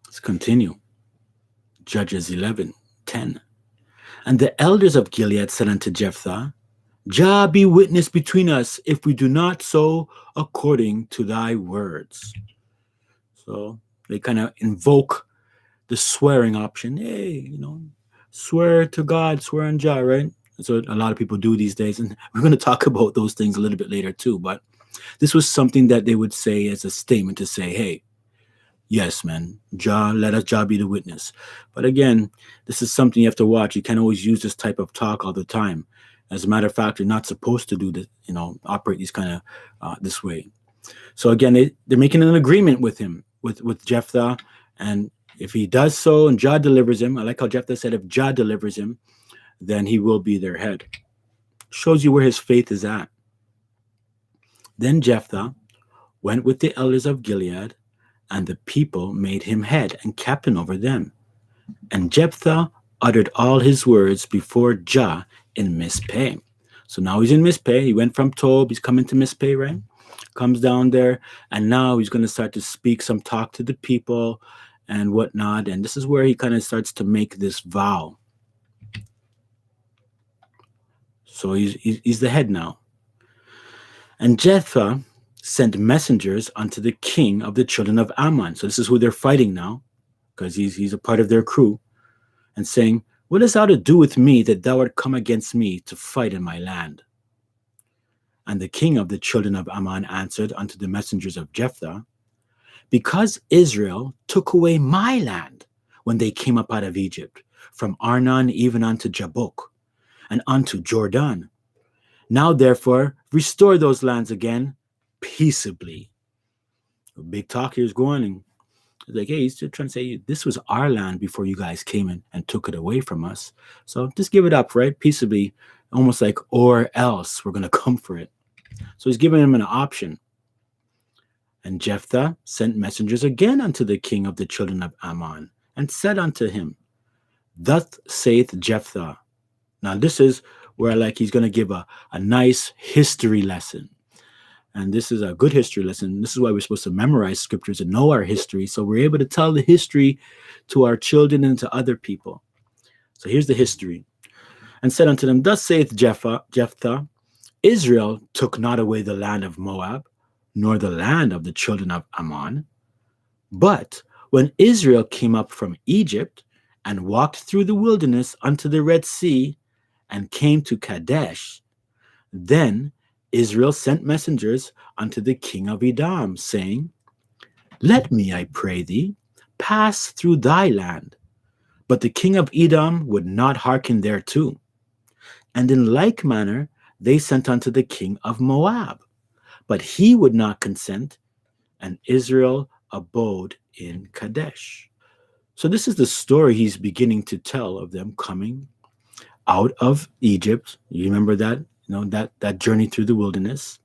Let's continue. Judges 11:10. And the elders of Gilead said unto Jephthah, Jah be witness between us if we do not so according to thy words. So they kind of invoke the swearing option. Hey, swear to God, swear on Jah, right? That's what a lot of people do these days. And we're going to talk about those things a little bit later too. But this was something that they would say as a statement to say, hey, yes, man, Jah, let us Jah be the witness. But again, this is something you have to watch. You can't always use this type of talk all the time. As a matter of fact, you're not supposed to do this, operate these kind of this way. So again, they're making an agreement with him, with Jephthah. And if he does so and Jah delivers him, I like how Jephthah said, if Jah delivers him, then he will be their head. Shows you where his faith is at. Then Jephthah went with the elders of Gilead, and the people made him head and captain over them. And Jephthah uttered all his words before Jah in Mizpeh. So now he's in Mizpeh. He went from Tob, he's coming to Mizpeh, right? Comes down there, and now he's going to start to speak some talk to the people and whatnot. And this is where he kind of starts to make this vow. So he's the head now. And Jephthah sent messengers unto the king of the children of Ammon. So this is who they're fighting now, because he's a part of their crew, and saying, what hast thou to do with me that thou art come against me to fight in my land? And the king of the children of Ammon answered unto the messengers of Jephthah, because Israel took away my land when they came up out of Egypt, from Arnon even unto Jabbok, and unto Jordan. Now therefore restore those lands again peaceably. A big talk here is going, and it's like, hey, he's just trying to say this was our land before you guys came in and took it away from us. So just give it up, right? Peaceably, almost like, or else we're going to come for it. So he's giving him an option. And Jephthah sent messengers again unto the king of the children of Ammon, and said unto him, thus saith Jephthah. Now this is where he's going to give a nice history lesson. And this is a good history lesson. This is why we're supposed to memorize scriptures and know our history, so we're able to tell the history to our children and to other people. So here's the history. And said unto them, thus saith Jephthah, Israel took not away the land of Moab, nor the land of the children of Ammon. But when Israel came up from Egypt and walked through the wilderness unto the Red Sea and came to Kadesh, then Israel sent messengers unto the king of Edom, saying, Let me, I pray thee, pass through thy land. But the king of Edom would not hearken thereto. And in like manner they sent unto the king of Moab, but he would not consent, and Israel abode in Kadesh. So this is the story he's beginning to tell of them coming out of Egypt. You remember that, that journey through the wilderness.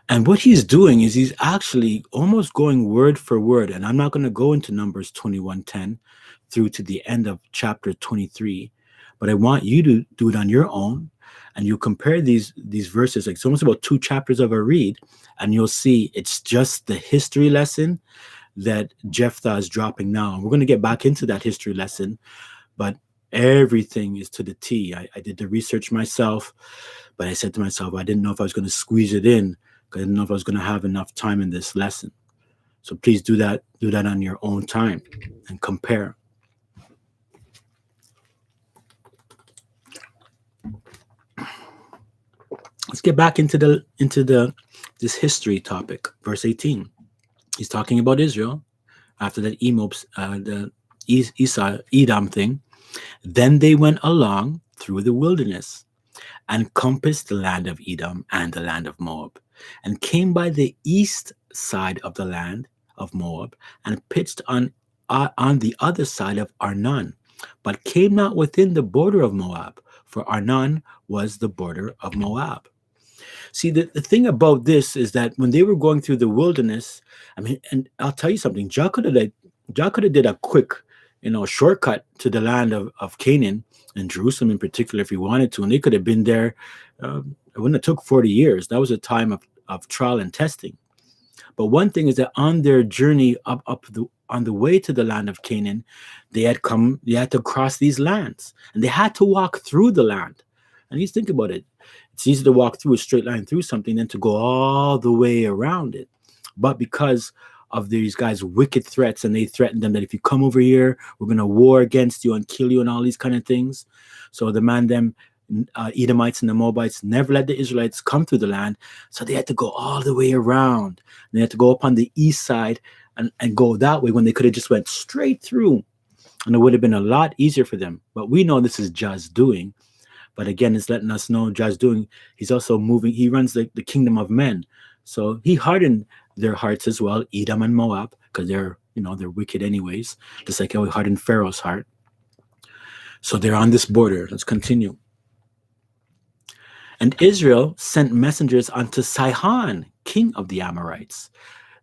And what he's doing is he's actually almost going word for word. And I'm not going to go into Numbers 21:10 through to the end of chapter 23, but I want you to do it on your own. And you compare these verses, like it's almost about 2 chapters of a read, and you'll see it's just the history lesson that Jephthah is dropping now. And we're going to get back into that history lesson, but everything is to the T. I did the research myself, but I said to myself, I didn't know if I was going to squeeze it in, because I didn't know if I was going to have enough time in this lesson. So please do that on your own time and compare. Let's get back into this history topic. Verse 18. He's talking about Israel after that the Esau Edom thing. Then they went along through the wilderness and compassed the land of Edom and the land of Moab, and came by the east side of the land of Moab, and pitched on the other side of Arnon, but came not within the border of Moab, for Arnon was the border of Moab. See, the thing about this is that when they were going through the wilderness, I mean, and I'll tell you something, Jah could have did a quick, shortcut to the land of Canaan and Jerusalem in particular if he wanted to, and they could have been there. It wouldn't have took 40 years. That was a time of trial and testing. But one thing is that on their journey on the way to the land of Canaan, they had to cross these lands, and they had to walk through the land. And you think about it. It's easy to walk through a straight line through something than to go all the way around it. But because of these guys' wicked threats, and they threatened them that if you come over here, we're going to war against you and kill you and all these kind of things. So the Edomites and the Moabites never let the Israelites come through the land. So they had to go all the way around. They had to go up on the east side and go that way when they could have just went straight through. And it would have been a lot easier for them. But we know this is Jah's doing. But again, it's letting us know Jah's doing. He's also moving. He runs the kingdom of men. So he hardened their hearts as well, Edom and Moab, because they're wicked anyways, just like how he hardened Pharaoh's heart. So they're on this border. Let's continue. And Israel sent messengers unto Sihon, king of the Amorites,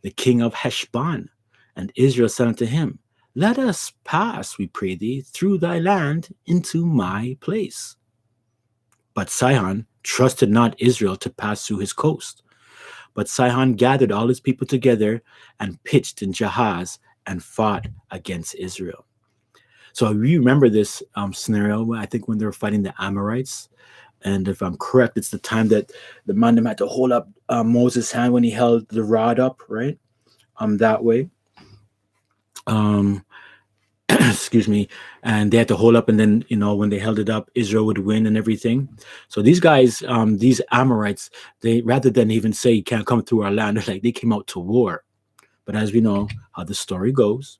the king of Heshbon. And Israel said unto him, Let us pass, we pray thee, through thy land into my place. But Sihon trusted not Israel to pass through his coast. But Sihon gathered all his people together and pitched in Jahaz and fought against Israel. So you remember this scenario, I think when they were fighting the Amorites. And if I'm correct, it's the time that the man had to hold up Moses' hand when he held the rod up, right? That way. Excuse me. And they had to hold up, and then, when they held it up, Israel would win and everything. So these guys, these Amorites, they, rather than even say you can't come through our land, they're like, they came out to war. But as we know how the story goes,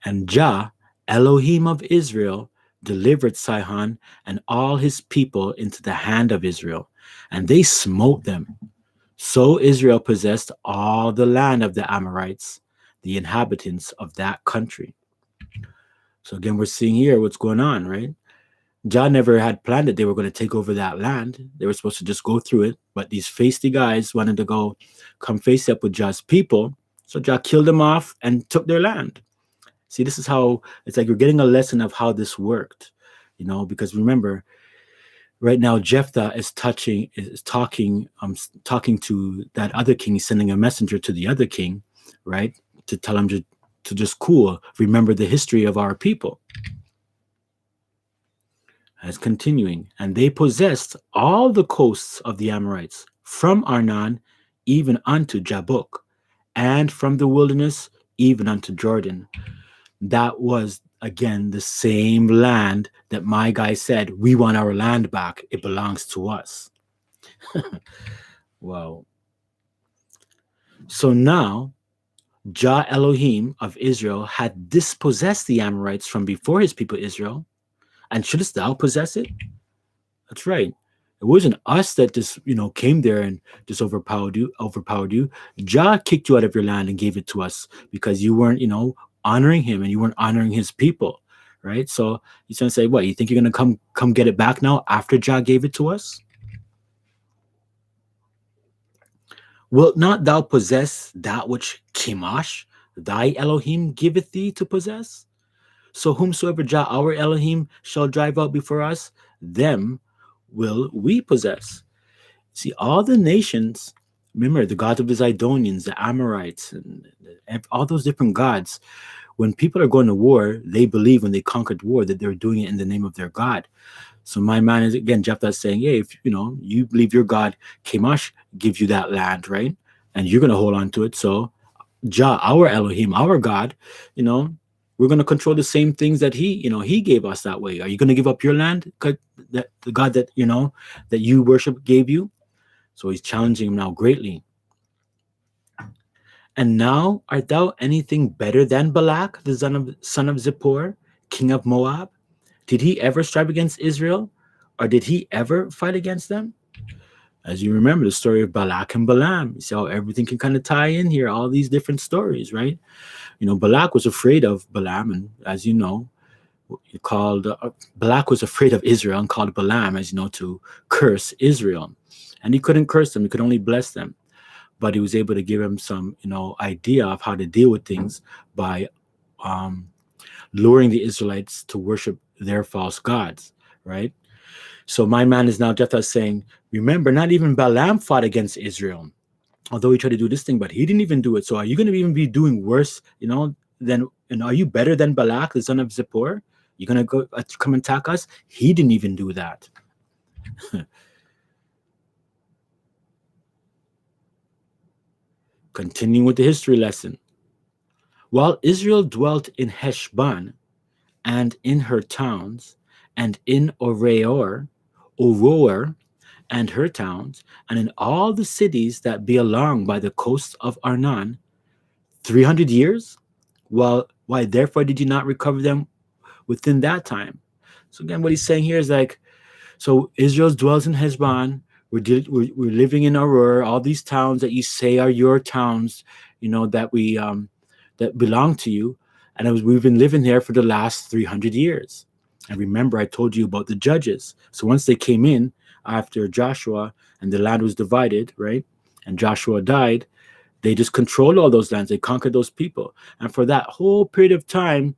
and Jah, Elohim of Israel, delivered Sihon and all his people into the hand of Israel, and they smote them. So Israel possessed all the land of the Amorites, the inhabitants of that country. So again, we're seeing here what's going on, right? Jah never had planned that they were going to take over that land. They were supposed to just go through it, but these feisty guys wanted to come face up with Jah's people. So Jah killed them off and took their land. See, this is how it's like you're getting a lesson of how this worked, because remember, right now Jephthah is talking to that other king. He's sending a messenger to the other king, right, to tell him to just remember the history of our people. As continuing, and they possessed all the coasts of the Amorites from Arnon even unto Jabbok, and from the wilderness even unto Jordan. That was again the same land that my guy said, we want our land back. It belongs to us. Wow. So now Jah Elohim of Israel had dispossessed the Amorites from before his people Israel, and shouldst thou possess it? That's right. It wasn't us that just came there and just overpowered you. Jah kicked you out of your land and gave it to us because you weren't honoring him and you weren't honoring his people, right? So he's gonna say, what? You think you're gonna come get it back now after Jah gave it to us? Wilt not thou possess that which Chemosh, thy Elohim, giveth thee to possess? So whomsoever Jah our Elohim shall drive out before us, them will we possess. See, all the nations, remember the gods of the Zidonians, the Amorites, and all those different gods, when people are going to war, they believe when they conquered war that they're doing it in the name of their God. So my man is again Jephthah saying, hey, if you believe your God Chemosh gives you that land, right? And you're gonna hold on to it. So Jah, our Elohim, our God, you know, we're gonna control the same things that he gave us that way. Are you gonna give up your land? That the God that that you worship gave you? So he's challenging him now greatly. And now art thou anything better than Balak, the son of Zippor, king of Moab? Did he ever strive against Israel? Or did he ever fight against them? As you remember the story of Balak and Balaam. You see how everything can kind of tie in here, all these different stories, right? Balak was afraid of Balaam, and as you know, he called Balak was afraid of Israel and called Balaam, as you know, to curse Israel. And he couldn't curse them, he could only bless them. But he was able to give him some, idea of how to deal with things by um, luring the Israelites to worship their false gods, right? So my man is now Jephthah saying, remember, not even Balaam fought against Israel, although he tried to do this thing, but he didn't even do it. So are you going to even be doing worse, than, are you better than Balak, the son of Zippor? You're going to go come and attack us? He didn't even do that. Continuing with the history lesson. While Israel dwelt in Heshbon and in her towns, and in Aroer, and her towns, and in all the cities that be along by the coast of Arnon, 300 years? Well, why therefore did you not recover them within that time? So again, what he's saying here is like, so Israel dwells in Heshbon. We're living in Aroer, all these towns that you say are your towns, that we that belong to you, and we've been living there for the last 300 years. And remember, I told you about the judges. So once they came in after Joshua and the land was divided, right, and Joshua died, they just controlled all those lands. They conquered those people, and for that whole period of time,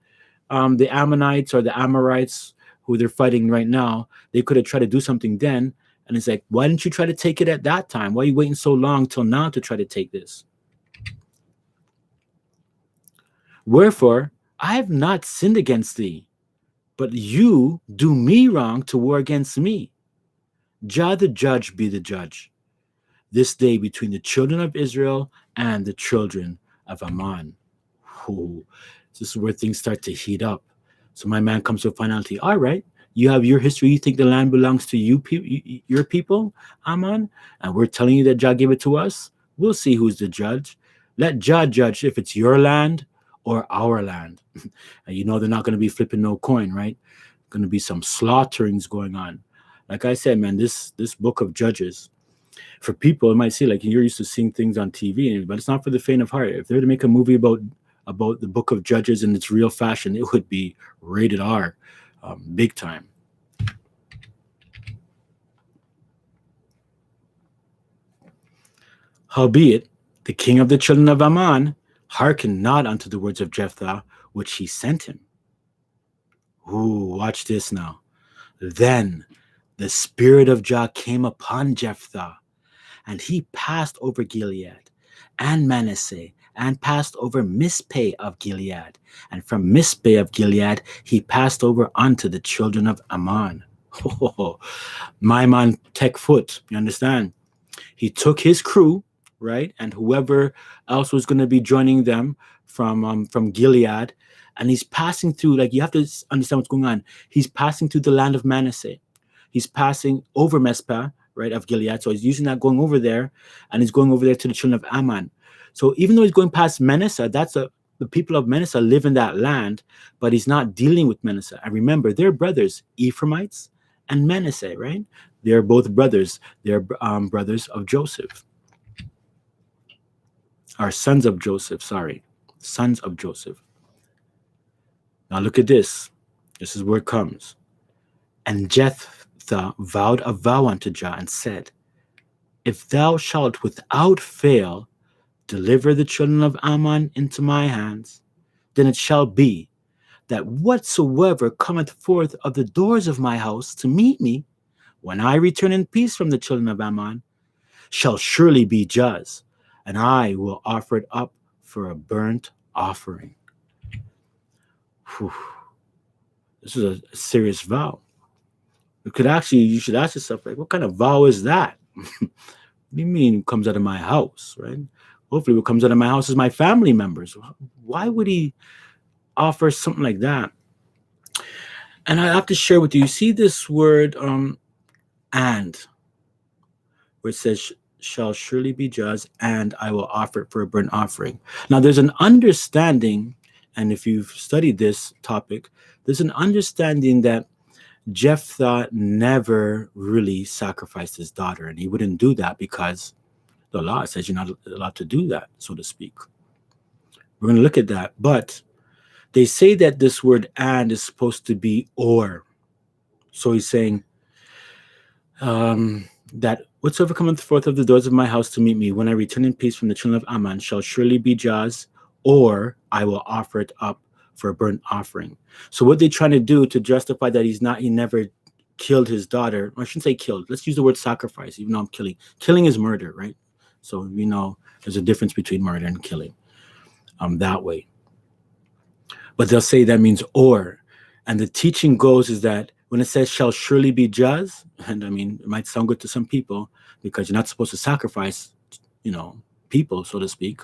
the Ammonites or the Amorites, who they're fighting right now, they could have tried to do something then. And it's like, why didn't you try to take it at that time? Why are you waiting so long till now to try to take this? Wherefore, I have not sinned against thee, but you do me wrong to war against me. Jah the judge be the judge this day between the children of Israel and the children of Ammon. Ooh, this is where things start to heat up. So my man comes to a finality. All right, you have your history. You think the land belongs to your people, Ammon, and we're telling you that Jah gave it to us. We'll see who's the judge. Let Jah judge if it's your land or our land. And they're not going to be flipping no coin, right? Going to be some slaughterings going on. Like I said, man, this book of Judges, for people, it might seem like you're used to seeing things on TV, but it's not for the faint of heart. If they were to make a movie about the book of Judges in its real fashion, it would be rated R, big time. Howbeit, the king of the children of Ammon hearkened not unto the words of Jephthah, which he sent him. Ooh, watch this now. Then the spirit of Jah came upon Jephthah, and he passed over Gilead and Manasseh, and passed over Mizpeh of Gilead. And from Mizpeh of Gilead, he passed over unto the children of Ammon. Oh, my man, tech foot, you understand? He took his crew, right? And whoever else was going to be joining them from Gilead. And he's passing through, like, you have to understand what's going on. He's passing through the land of Manasseh. He's passing over Mespah, right, of Gilead. So he's using that going over there, and he's going over there to the children of Ammon. So even though he's going past Manasseh, the people of Manasseh live in that land, but he's not dealing with Manasseh. And remember, they're brothers, Ephraimites and Manasseh, right? They're both brothers. They're brothers of Joseph, or sons of Joseph, sorry. Sons of Joseph. Now look at this. This is where it comes. And Jephthah vowed a vow unto Jah and said, if thou shalt without fail deliver the children of Ammon into my hands, then it shall be that whatsoever cometh forth of the doors of my house to meet me, when I return in peace from the children of Ammon, shall surely be just, and I will offer it up for a burnt offering. Whew. This is a serious vow. You should ask yourself, like, what kind of vow is that? What do you mean comes out of my house, right? Hopefully what comes out of my house is my family members. Why would he offer something like that? And I have to share with you, see this word, and, where it says, shall surely be just, and I will offer it for a burnt offering. Now, there's an understanding, and if you've studied this topic, there's an understanding that Jephthah never really sacrificed his daughter, and he wouldn't do that because the law says you're not allowed to do that, so to speak. We're going to look at that, but they say that this word and is supposed to be or. So he's saying that whatsoever cometh forth of the doors of my house to meet me, when I return in peace from the children of Ammon, shall surely be just, or I will offer it up for a burnt offering. So what they're trying to do to justify that he never killed his daughter, I shouldn't say killed, let's use the word sacrifice, even though I'm killing. Killing is murder, right? So we know there's a difference between murder and killing that way. But they'll say that means or. And the teaching goes is that when it says shall surely be just, and I mean, it might sound good to some people because you're not supposed to sacrifice, people, so to speak.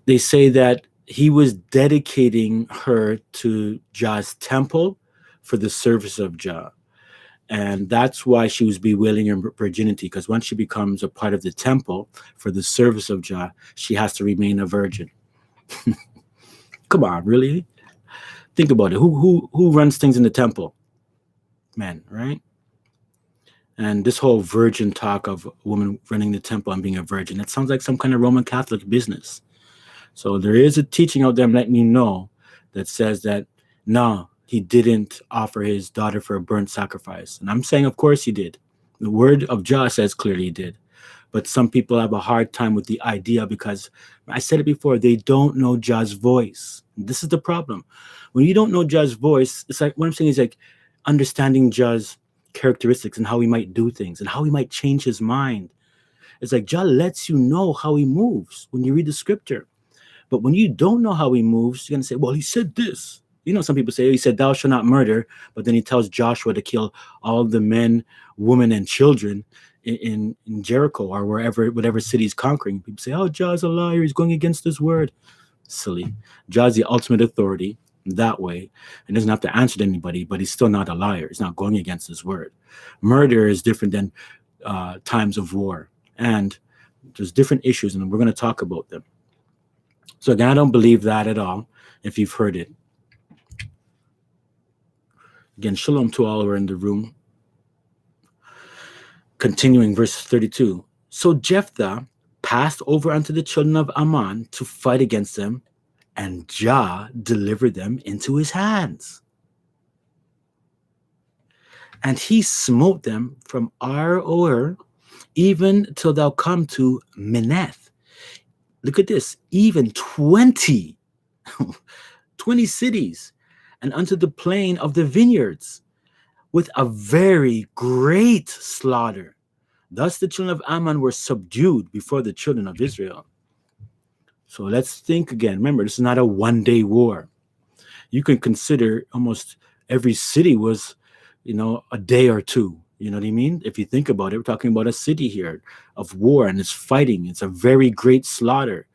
They say that he was dedicating her to Jah's temple for the service of Jah. And that's why she was bewailing her virginity, because once she becomes a part of the temple for the service of Jah, she has to remain a virgin. Come on, really? Think about it. Who runs things in the temple? Men, right? And this whole virgin talk of a woman running the temple and being a virgin, it sounds like some kind of Roman Catholic business. So there is a teaching out there letting you know that says that, no, he didn't offer his daughter for a burnt sacrifice. And I'm saying, of course he did. The word of Jah says clearly he did. But some people have a hard time with the idea because, I said it before, they don't know Jah's voice. This is the problem. When you don't know Jah's voice, it's like, what I'm saying is like understanding Jah's characteristics and how he might do things and how he might change his mind. It's like Jah lets you know how he moves when you read the scripture. But when you don't know how he moves, you're going to say, well, he said this. Some people say, he said, thou shalt not murder. But then he tells Joshua to kill all the men, women, and children in Jericho or whatever city he's conquering. People say, oh, Jah's a liar. He's going against his word. Silly. Jah's the ultimate authority that way. And doesn't have to answer to anybody, but he's still not a liar. He's not going against his word. Murder is different than times of war. And there's different issues, and we're going to talk about them. So again, I don't believe that at all, if you've heard it. Again, shalom to all who are in the room. Continuing verse 32. So Jephthah passed over unto the children of Ammon to fight against them, and Jah delivered them into his hands. And he smote them from Aroer, even till thou come to Meneth. Look at this, even 20 cities, and unto the plain of the vineyards, with a very great slaughter. Thus the children of Ammon were subdued before the children of Israel. So let's think again. Remember, this is not a one-day war. You can consider almost every city was, a day or two. You know what I mean? If you think about it, we're talking about a city here of war and it's fighting. It's a very great slaughter.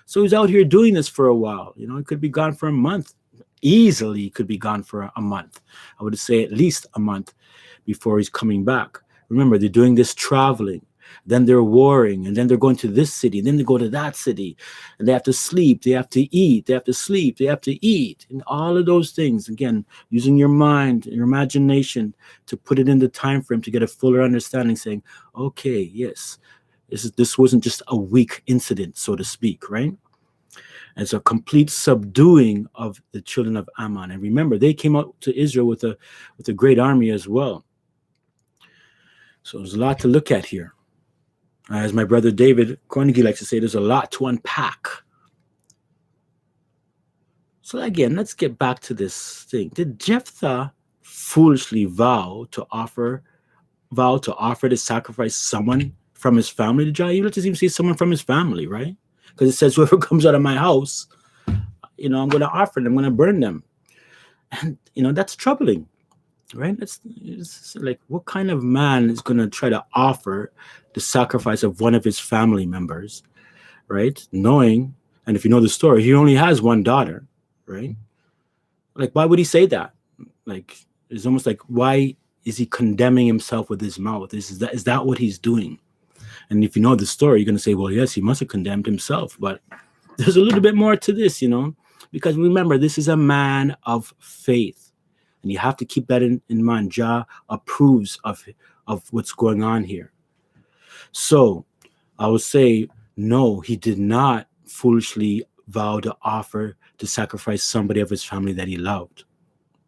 So he's out here doing this for a while. You know, it could be gone for a month. Easily could be gone for a month. I would say at least a month before he's coming back. Remember, they're doing this traveling, then they're warring, and then they're going to this city, then they go to that city, and they have to sleep, they have to eat, they have to sleep, they have to eat, and all of those things. Again, using your mind, your imagination to put it in the time frame to get a fuller understanding, saying, okay, yes, this wasn't just a weak incident, so to speak, right? It's a complete subduing of the children of Ammon. And remember, they came out to Israel with a great army as well. So there's a lot to look at here. As my brother David Carnegie likes to say, there's a lot to unpack. So again, let's get back to this thing. Did Jephthah foolishly vow to offer to sacrifice someone from his family to Jah? You let's even see someone from his family, right? Because it says whoever comes out of my house, I'm going to offer them, I'm going to burn them. And that's troubling, right? It's like, what kind of man is going to try to offer the sacrifice of one of his family members, right? Knowing, and if you know the story, he only has one daughter, right? Like, why would he say that? Like, it's almost like, why is he condemning himself with his mouth? Is that what he's doing? And if you know the story, you're going to say, well, yes, he must have condemned himself. But there's a little bit more to this, because remember, this is a man of faith. And you have to keep that in mind. Jah approves of what's going on here. So I would say, no, he did not foolishly vow to offer to sacrifice somebody of his family that he loved.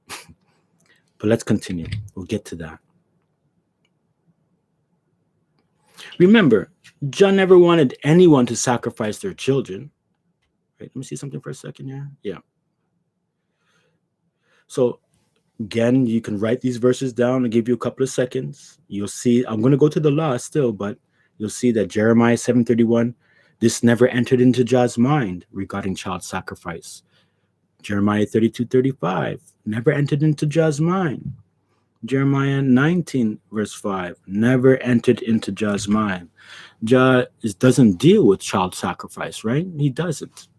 But let's continue. We'll get to that. Remember, Jah never wanted anyone to sacrifice their children. Right? Let me see something for a second here. Yeah. So again, you can write these verses down and give you a couple of seconds. You'll see, I'm going to go to the law still, but you'll see that Jeremiah 7:31, this never entered into Jah's mind regarding child sacrifice. Jeremiah 32:35, never entered into Jah's mind. Jeremiah 19, verse 5, never entered into Jah's mind. Jah doesn't deal with child sacrifice, right? He doesn't.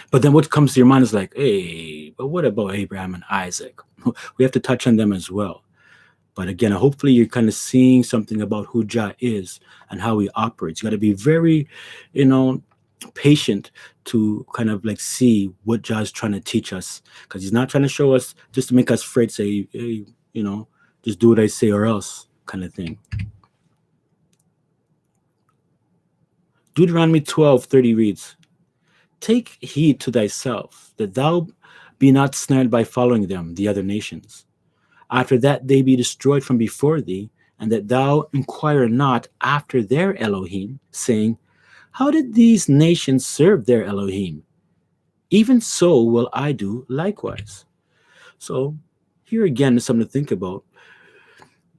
But then what comes to your mind is like, hey, but what about Abraham and Isaac? We have to touch on them as well. But again, hopefully you're kind of seeing something about who Jah is and how he operates. You got to be very, patient to kind of like see what Jah is trying to teach us, because he's not trying to show us just to make us afraid, say, hey, just do what I say or else kind of thing. Deuteronomy 12:30 reads, take heed to thyself, that thou be not snared by following them, the other nations. After that they be destroyed from before thee, and that thou inquire not after their Elohim, saying, how did these nations serve their Elohim? Even so will I do likewise. So here again is something to think about.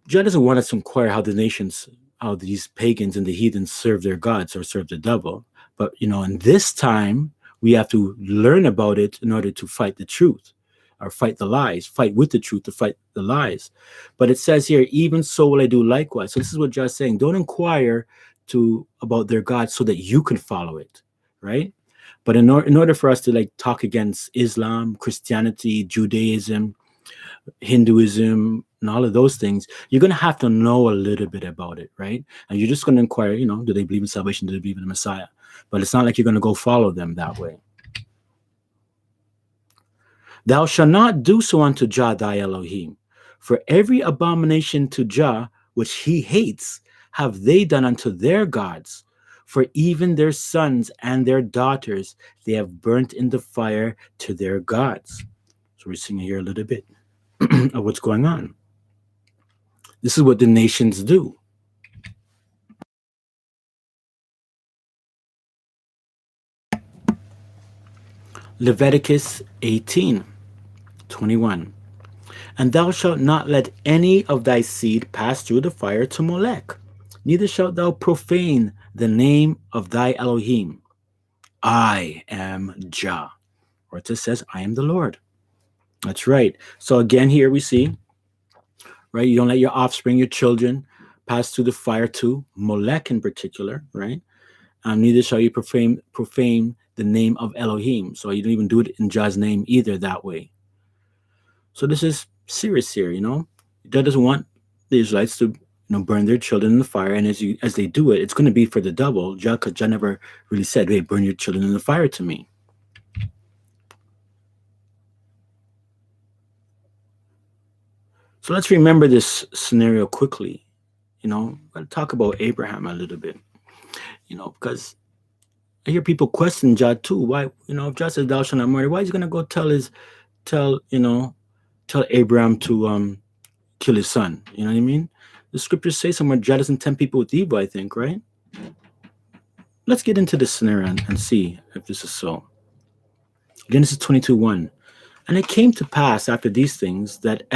Jah doesn't want us to inquire how these pagans and the heathens serve their gods or serve the devil. But, in this time, we have to learn about it in order to fight the truth or fight the lies, fight with the truth to fight the lies. But it says here, even so will I do likewise. So this is what Jah is saying. Don't inquire about their gods so that you can follow it, right? But in order for us to like talk against Islam, Christianity, Judaism, Hinduism, and all of those things, you're going to have to know a little bit about it, right? And you're just going to inquire, do they believe in salvation? Do they believe in the Messiah? But it's not like you're going to go follow them that way. Thou shalt not do so unto Jah thy Elohim, for every abomination to Jah which he hates have they done unto their gods, for even their sons and their daughters they have burnt in the fire to their gods. So we're seeing here a little bit of what's going on. This is what the nations do. Leviticus 18:21. And thou shalt not let any of thy seed pass through the fire to Molech, neither shalt thou profane the name of thy Elohim. I am Jah. Or it just says, I am the Lord. That's right. So again, here we see right? You don't let your offspring, your children, pass through the fire too, Molech in particular, right? Neither shall you profane the name of Elohim. So you don't even do it in Jah's name either that way. So this is serious here, God doesn't want the Israelites to burn their children in the fire, and as they do it, it's going to be for the double. Jah never really said, "Hey, burn your children in the fire to me." So let's remember this scenario quickly. Gotta talk about Abraham a little bit. Because I hear people question Jah too. Why, if Jah says thou shalt not murder, why is he gonna go tell tell Abraham to kill his son? You know what I mean? The scriptures say somewhere Jah doesn't tempt people with evil, I think, right? Let's get into this scenario and see if this is so. Genesis 22:1. And it came to pass after these things that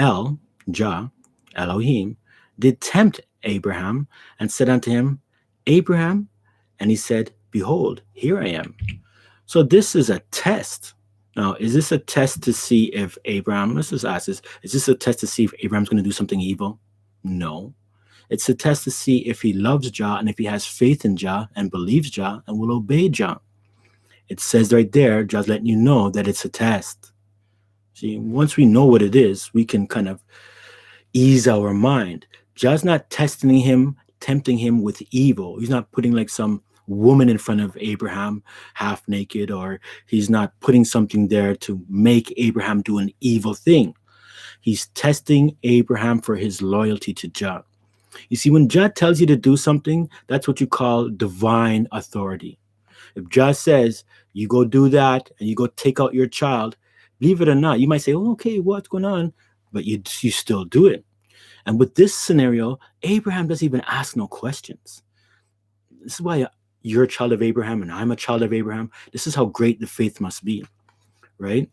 Jah, Elohim, did tempt Abraham and said unto him, Abraham, and he said, Behold, here I am. So this is a test. Now, is this a test to see if Abraham, let's just ask this, is this a test to see if Abraham's going to do something evil? No. It's a test to see if he loves Jah and if he has faith in Jah and believes Jah and will obey Jah. It says right there, Jah's letting you know that it's a test. See, once we know what it is, we can kind of ease our mind. Jah's not testing him, tempting him with evil. He's not putting like some woman in front of Abraham half naked, or he's not putting something there to make Abraham do an evil thing. He's testing Abraham for his loyalty to Jah. You see, when Jah tells you to do something, that's what you call divine authority. If Jah says you go do that and you go take out your child, believe it or not, you might say, oh, okay, what's going on? But you still do it. And with this scenario, Abraham doesn't even ask no questions. This is why you're a child of Abraham and I'm a child of Abraham. This is how great the faith must be, right?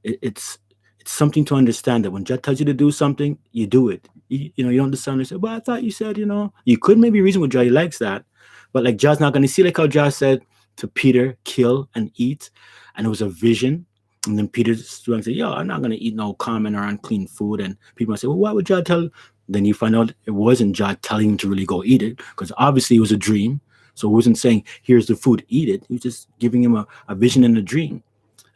It's something to understand that when Jah tells you to do something, you do it. You don't understand and say, well, I thought you said, you could maybe reason with Jah, he likes that. But like Jah's not going to see, like how Jah said to Peter, kill and eat. And it was a vision. And then Peter's going to say, yo, I'm not going to eat no common or unclean food. And people might say, well, why would Jah tell? Then you find out it wasn't Jah telling him to really go eat it, because obviously it was a dream. So it wasn't saying, here's the food, eat it. He was just giving him a vision and a dream.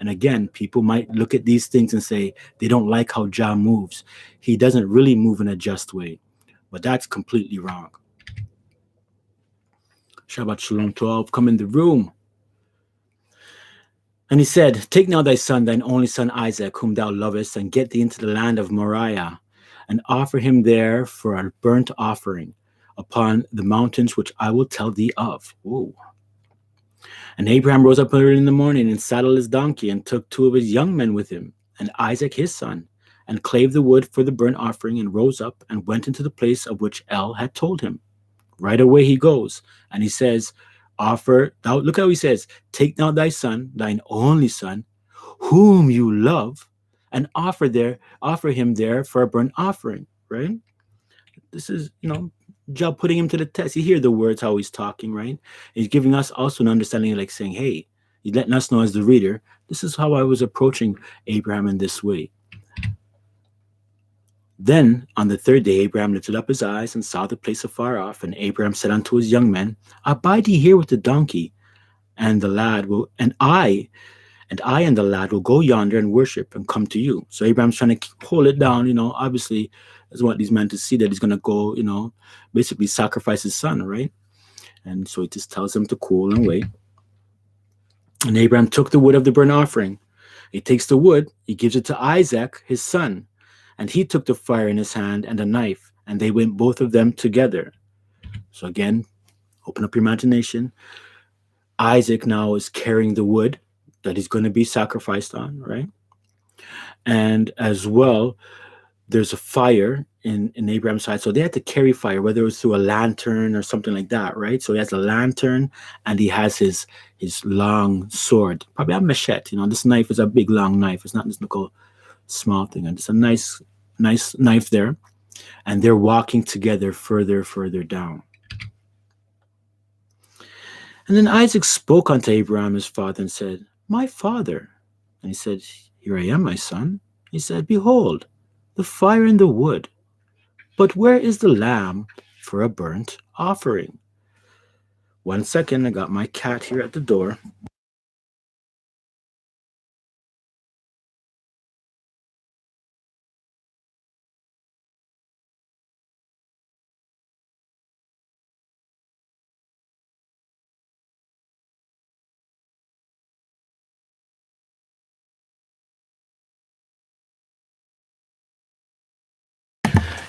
And again, people might look at these things and say they don't like how Jah moves. He doesn't really move in a just way. But that's completely wrong. Shabbat Shalom 12, come in the room. And he said, take now thy son, thine only son Isaac, whom thou lovest, and get thee into the land of Moriah, and offer him there for a burnt offering upon the mountains which I will tell thee of. Whoa. And Abraham rose up early in the morning and saddled his donkey and took two of his young men with him, and Isaac his son, and clave the wood for the burnt offering, and rose up and went into the place of which El had told him. Right away he goes, and he says, offer, thou, look how he says, take now thy son, thine only son, whom you love, and offer him there for a burnt offering, right? This is, Jah putting him to the test. You hear the words, how he's talking, right? He's giving us also an understanding, like saying, hey, he's letting us know as the reader, this is how I was approaching Abraham in this way. Then on the third day, Abraham lifted up his eyes and saw the place afar off. And Abraham said unto his young men, abide ye here with the donkey, and the lad will, and I and the lad will go yonder and worship and come to you. So Abraham's trying to hold it down, obviously, doesn't want these men to see that he's going to go, basically sacrifice his son, right? And so he just tells them to cool and wait. And Abraham took the wood of the burnt offering. He takes the wood, he gives it to Isaac, his son. And he took the fire in his hand and a knife, and they went both of them together. So again, open up your imagination. Isaac now is carrying the wood that he's going to be sacrificed on, right? And as well, there's a fire in Abraham's side. So they had to carry fire, whether it was through a lantern or something like that, right? So he has a lantern and he has his long sword, probably a machete. This knife is a big, long knife. It's not this little small thing. And it's a nice knife there. And they're walking together further down. And then Isaac spoke unto Abraham his father and said, my father. And he said, here I am, my son. He said, behold, the fire and the wood, But where is the lamb for a burnt offering? One second, I got my cat here at the door.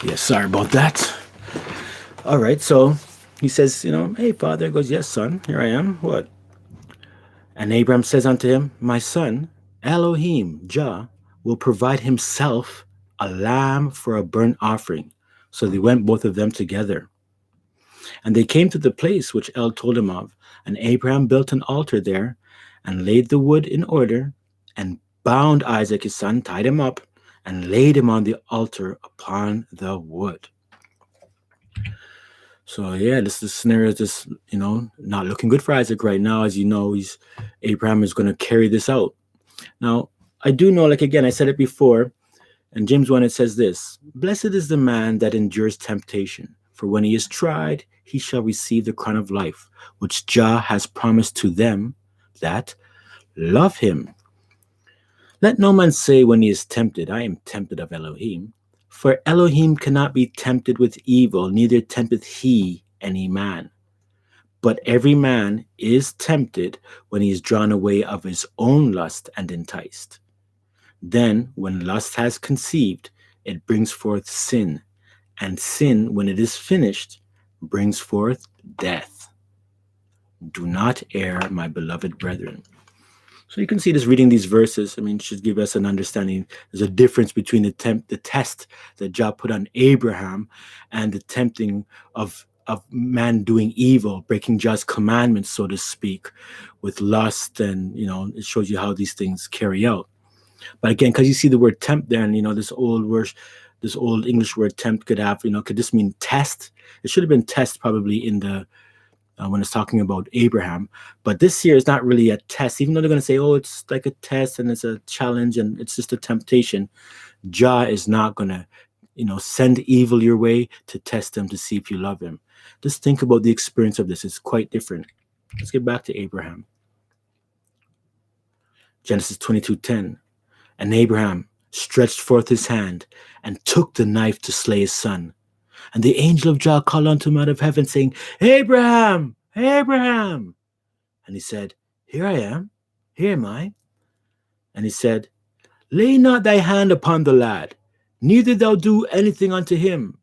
Yes, sorry about that. All right, so he says, hey, father. He goes, yes, son, here I am. What? And Abram says unto him, my son, Elohim, Jah, will provide himself a lamb for a burnt offering. So they went both of them together. And they came to the place which El told him of. And Abraham built an altar there, and laid the wood in order, and bound Isaac his son, tied him up, and laid him on the altar upon the wood. So yeah, this scenario is just not looking good for Isaac right now. As you know, he's Abraham is going to carry this out. Now I do know, like again, I said it before, and James 1 it says this: Blessed is the man that endures temptation, for when he is tried, he shall receive the crown of life, which Jah has promised to them that love him. Let no man say when he is tempted, I am tempted of Elohim. For Elohim cannot be tempted with evil, neither tempteth he any man. But every man is tempted when he is drawn away of his own lust and enticed. Then, when lust has conceived, it brings forth sin, and sin, when it is finished, brings forth death. Do not err, my beloved brethren. So you can see this reading these verses. I mean, it should give us an understanding. There's a difference between the test that Jah put on Abraham and the tempting of man doing evil, breaking Jah's commandments, so to speak, with lust, and it shows you how these things carry out. But again, because you see the word tempt there, and this old word, this old English word tempt could this mean test? It should have been test probably in the when it's talking about Abraham. But this here is not really a test, even though they're going to say, oh, it's like a test and it's a challenge and it's just a temptation. Jah is not going to, send evil your way to test him to see if you love him. Just think about the experience of this. It's quite different. Let's get back to Abraham. Genesis 22:10. And Abraham stretched forth his hand and took the knife to slay his son. And the angel of Jah called unto him out of heaven, saying, Abraham, Abraham. And he said, Here I am, here am I. And he said, Lay not thy hand upon the lad, neither thou do anything unto him.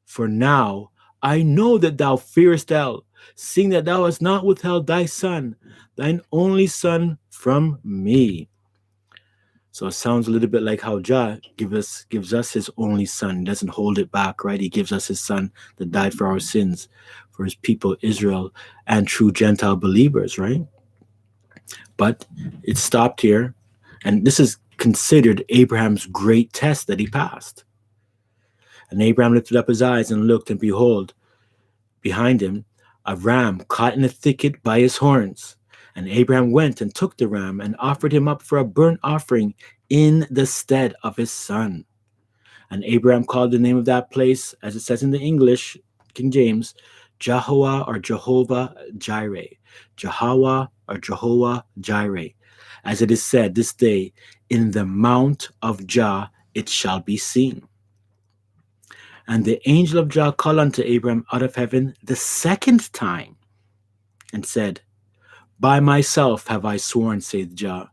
For now I know that thou fearest El, seeing that thou hast not withheld thy son, thine only son, from me. So it sounds a little bit like how Jah gives us his only son. He doesn't hold it back, right? He gives us his son that died for our sins, for his people Israel and true Gentile believers, right? But it stopped here. And this is considered Abraham's great test that he passed. And Abraham lifted up his eyes and looked, and behold, behind him, a ram caught in a thicket by his horns. And Abraham went and took the ram and offered him up for a burnt offering in the stead of his son. And Abraham called the name of that place, as it says in the English, King James, Jehovah or Jehovah Jireh. Jehovah or Jehovah Jireh. As it is said this day, in the mount of Jah it shall be seen. And the angel of Jah called unto Abraham out of heaven the second time, and said, By myself have I sworn, saith Jah,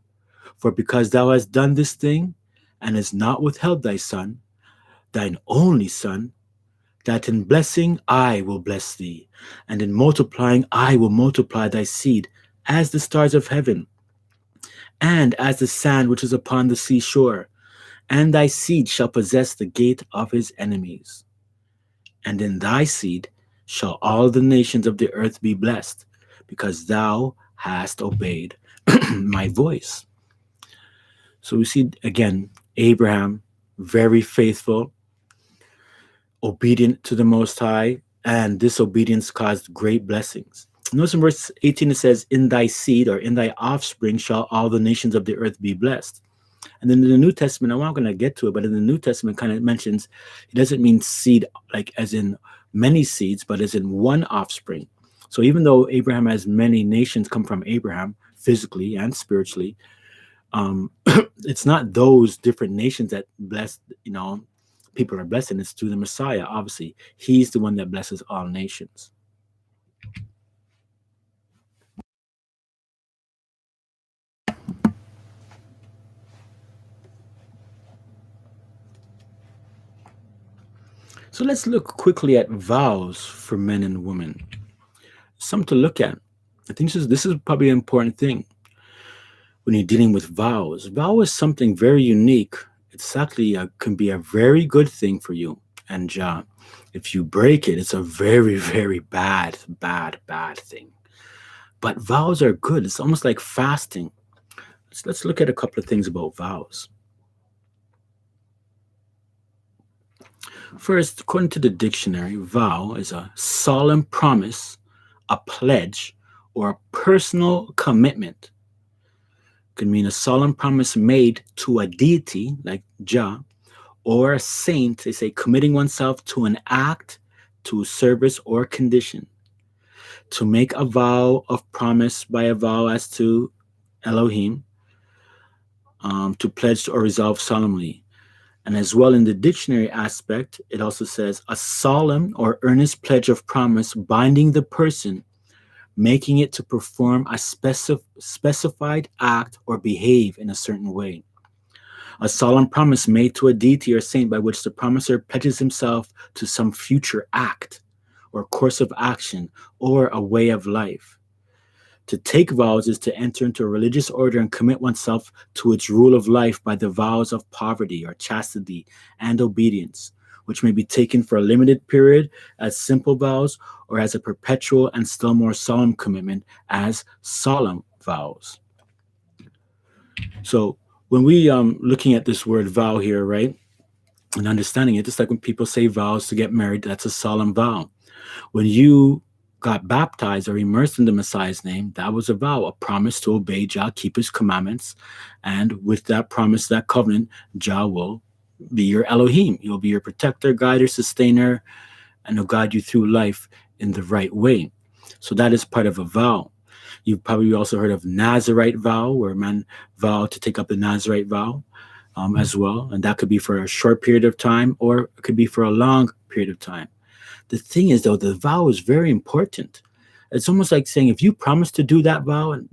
for because thou hast done this thing, and hast not withheld thy son, thine only son, that in blessing I will bless thee, and in multiplying I will multiply thy seed as the stars of heaven, and as the sand which is upon the seashore, and thy seed shall possess the gate of his enemies. And in thy seed shall all the nations of the earth be blessed, because thou hast obeyed my voice. So we see again Abraham, very faithful, obedient to the Most High, and this obedience caused great blessings. Notice in verse 18 it says, In thy seed or in thy offspring shall all the nations of the earth be blessed. And then in the New Testament, I'm not going to get to it, but in the New Testament, kind of mentions it doesn't mean seed like as in many seeds, but as in one offspring. So even though Abraham has many nations come from Abraham physically and spiritually, it's not those different nations that bless, people are blessing. It's through the Messiah. Obviously, he's the one that blesses all nations. So let's look quickly at vows for men and women. Something to look at. I think this is probably an important thing when you're dealing with vows. Vow is something very unique. It's actually can be a very good thing for you. And if you break it, it's a very, very bad, bad, bad thing. But vows are good. It's almost like fasting. Let's look at a couple of things about vows. First, according to the dictionary, vow is a solemn promise, a pledge, or a personal commitment. Could mean a solemn promise made to a deity like Jah or a saint, they say committing oneself to an act, to service or condition. To make a vow of promise by a vow as to Elohim, to pledge or resolve solemnly. And as well in the dictionary aspect, it also says a solemn or earnest pledge of promise binding the person, making it to perform a specified act or behave in a certain way. A solemn promise made to a deity or saint by which the promiser pledges himself to some future act or course of action or a way of life. To take vows is to enter into a religious order and commit oneself to its rule of life by the vows of poverty or chastity and obedience, which may be taken for a limited period as simple vows or as a perpetual and still more solemn commitment as solemn vows. So when we looking at this word vow here, right, and understanding it, just like when people say vows to get married, that's a solemn vow. When you got baptized or immersed in the Messiah's name, that was a vow, a promise to obey Jah, keep his commandments. And with that promise, that covenant, Jah will be your Elohim. He'll be your protector, guider, sustainer, and he'll guide you through life in the right way. So that is part of a vow. You've probably also heard of Nazarite vow, where a man vow to take up the Nazarite vow as well. And that could be for a short period of time or it could be for a long period of time. The thing is, though, the vow is very important. It's almost like saying, if you promise to do that vow, and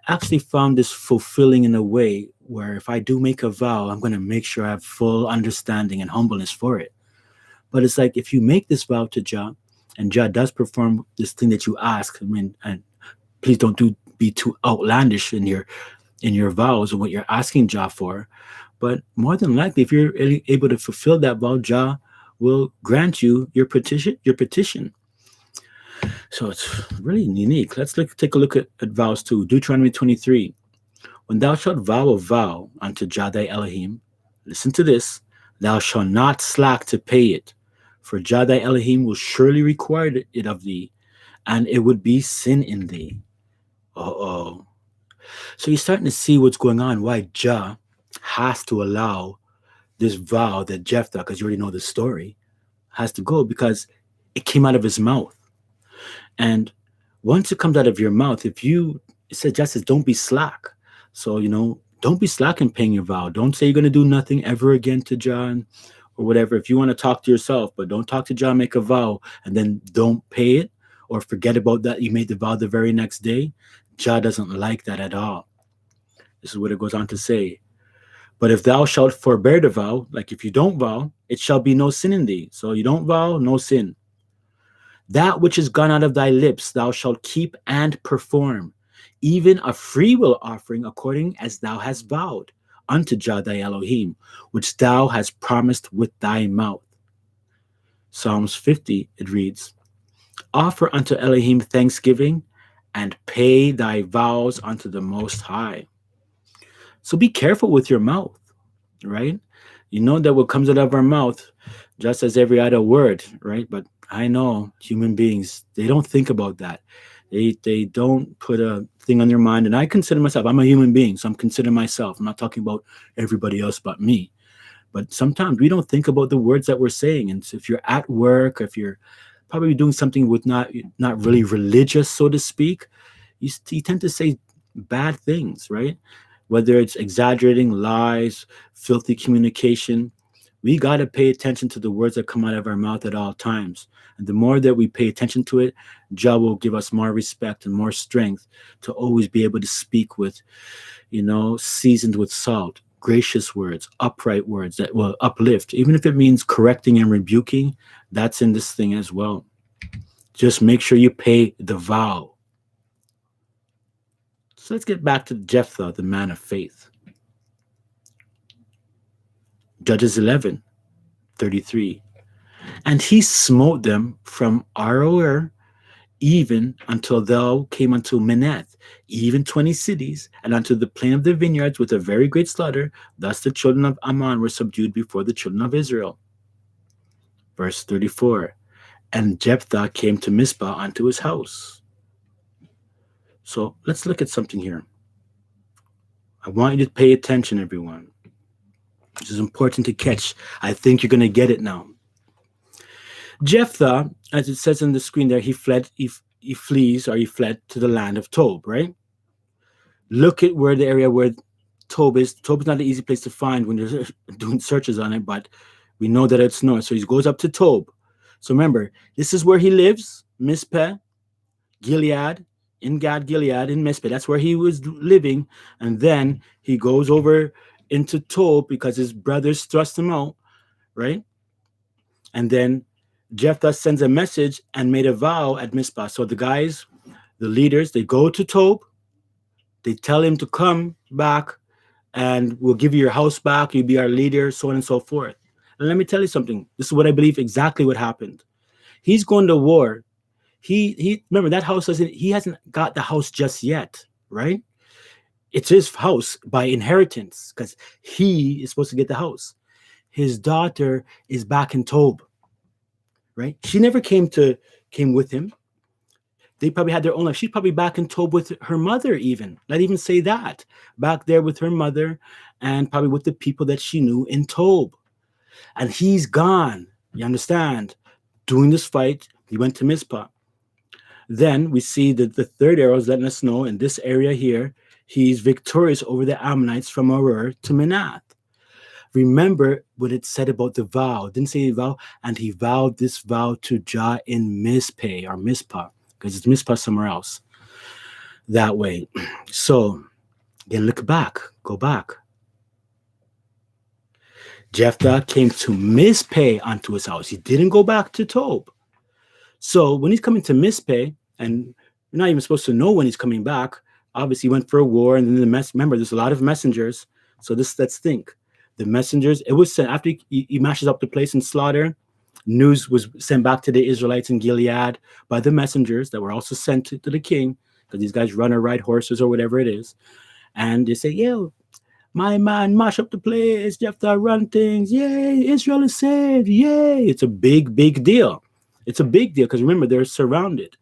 actually found this fulfilling in a way where if I do make a vow, I'm going to make sure I have full understanding and humbleness for it. But it's like if you make this vow to Jah, and Jah does perform this thing that you ask, I mean, and please don't be too outlandish in your vows and what you're asking Jah for. But more than likely, if you're able to fulfill that vow, Jah will grant you your petition. So it's really unique. Take a look at vows too. Deuteronomy 23. When thou shalt vow a vow unto Jah thy Elohim, listen to this, thou shalt not slack to pay it, for Jah thy Elohim will surely require it of thee, and it would be sin in thee. Uh-oh. So you're starting to see what's going on, why Jah has to allow this vow that Jephthah, because you already know the story, has to go because it came out of his mouth. And once it comes out of your mouth, it suggests don't be slack. So, don't be slack in paying your vow. Don't say you're going to do nothing ever again to John or whatever. If you want to talk to yourself, but don't talk to John, make a vow, and then don't pay it or forget about that. You made the vow the very next day. Jah doesn't like that at all. This is what it goes on to say. But if thou shalt forbear the vow, like if you don't vow, it shall be no sin in thee. So you don't vow, no sin. That which is gone out of thy lips thou shalt keep and perform, even a freewill offering according as thou hast vowed unto Jah thy Elohim, which thou hast promised with thy mouth. Psalms 50, it reads, offer unto Elohim thanksgiving and pay thy vows unto the Most High. So be careful with your mouth, right? You know that what comes out of our mouth, just as every other word, right? But I know human beings, they don't think about that. They don't put a thing on their mind. And I consider myself, I'm a human being, so I'm considering myself. I'm not talking about everybody else but me. But sometimes we don't think about the words that we're saying. And so if you're at work, or if you're probably doing something with not really religious, so to speak, you tend to say bad things, right? Whether it's exaggerating, lies, filthy communication, we got to pay attention to the words that come out of our mouth at all times. And the more that we pay attention to it, Jah will give us more respect and more strength to always be able to speak with, seasoned with salt, gracious words, upright words that will uplift. Even if it means correcting and rebuking, that's in this thing as well. Just make sure you pay the vow. So let's get back to Jephthah, the man of faith. Judges 11:33. And he smote them from Aroer even until thou came unto Meneth, even 20 cities, and unto the plain of the vineyards with a very great slaughter. Thus the children of Ammon were subdued before the children of Israel. Verse 34. And Jephthah came to Mizpah unto his house. So let's look at something here. I want you to pay attention, everyone. This is important to catch. I think you're going to get it now. Jephthah, as it says on the screen there, he fled to the land of Tob, right? Look at where the area where Tob is. Tob is not an easy place to find when you're doing searches on it, but we know that it's north. So he goes up to Tob. So remember, this is where he lives, Mizpeh, Gilead, in Gad, Gilead, in Mizpeh. That's where he was living. And then he goes over into Tob because his brothers thrust him out, right? And then Jephthah sends a message and made a vow at Mizpah. So the guys, the leaders, they go to Tob. They tell him to come back and we'll give you your house back. You'll be our leader, so on and so forth. And let me tell you something. This is what I believe exactly what happened. He's going to war. He remember that house he hasn't got the house just yet, right? It's his house by inheritance because he is supposed to get the house. His daughter is back in Tob, right? She never came with him. They probably had their own life. She's probably back in Tob with her mother, even. Not even say that. Back there with her mother and probably with the people that she knew in Tob. And he's gone, you understand? Doing this fight, he went to Mizpah. Then we see that the third arrow is letting us know in this area here, he's victorious over the Ammonites from Aroer to Manath. Remember what it said about the vow. It didn't say vow, and he vowed this vow to Jah in Mizpeh or Mizpah, because it's Mizpah somewhere else. That way. So, again, look back. Go back. Jephthah came to Mizpeh unto his house. He didn't go back to Tob. So when he's coming to Mizpeh, and you're not even supposed to know when he's coming back, obviously he went for a war, and then remember, there's a lot of messengers. So let's think. The messengers, it was sent after he mashes up the place and slaughter. News was sent back to the Israelites in Gilead by the messengers that were also sent to the king, because these guys run or ride horses or whatever it is. And they say, yeah, my man, mash up the place. Jephthah run things. Yay, Israel is saved. Yay. It's a big, big deal. It's a big deal because remember, they're surrounded.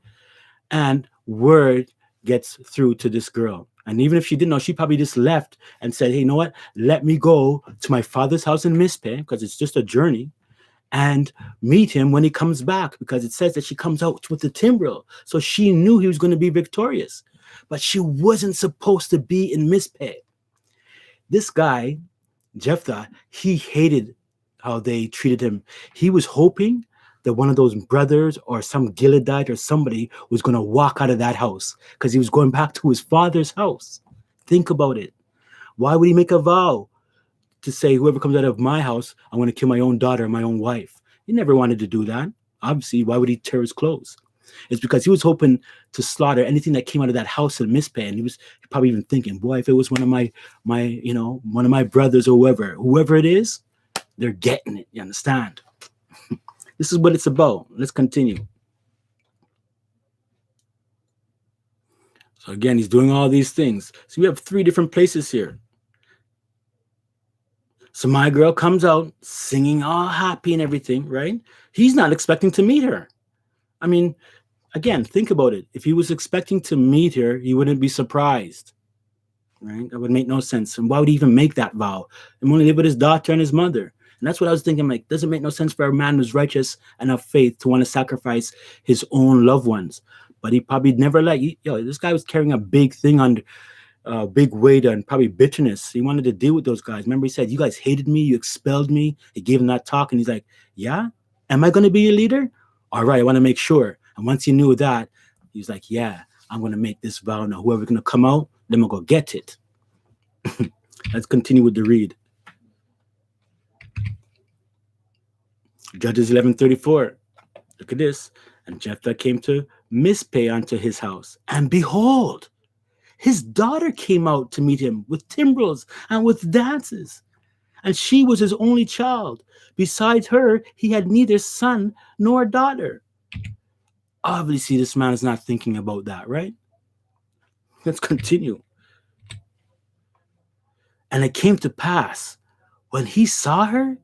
And word gets through to this girl. And even if she didn't know, she probably just left and said, hey, you know what? Let me go to my father's house in Mizpeh, because it's just a journey, and meet him when he comes back, because it says that she comes out with the timbrel. So she knew he was going to be victorious. But she wasn't supposed to be in Mizpeh. This guy, Jephthah, he hated how they treated him. He was hoping that one of those brothers or some Gileadite or somebody was going to walk out of that house, because he was going back to his father's house. Think about it. Why would he make a vow to say, whoever comes out of my house, I'm going to kill my own daughter, my own wife? He never wanted to do that. Obviously, why would he tear his clothes? It's because he was hoping to slaughter anything that came out of that house in Mizpeh. And he was probably even thinking, boy, if it was one of my one of my brothers or whoever it is, they're getting it. You understand? This is what it's about. Let's continue. So again, he's doing all these things. So we have 3 different places here. So my girl comes out singing all happy and everything, right? He's not expecting to meet her. I mean, Again, think about it. If he was expecting to meet her, he wouldn't be surprised, right? That would make no sense. And why would he even make that vow? He only live with his daughter and his mother. And that's what I was thinking. Like, doesn't make no sense for a man who's righteous and of faith to want to sacrifice his own loved ones. But he probably never this guy was carrying a big thing on big weight and probably bitterness. He wanted to deal with those guys. Remember, he said, "You guys hated me. You expelled me." He gave him that talk, and he's like, "Yeah, am I going to be your leader? All right, I want to make sure." And once he knew that, he was like, "Yeah, I'm going to make this vow now. Whoever's going to come out, then we'll go get it." Let's continue with the read. Judges 11:34. Look at this. And Jephthah came to Mizpeh unto his house, and behold, his daughter came out to meet him with timbrels and with dances, and she was his only child. Besides her, he had neither son nor daughter. Obviously, this man is not thinking about that, right? Let's continue. And it came to pass, when he saw her,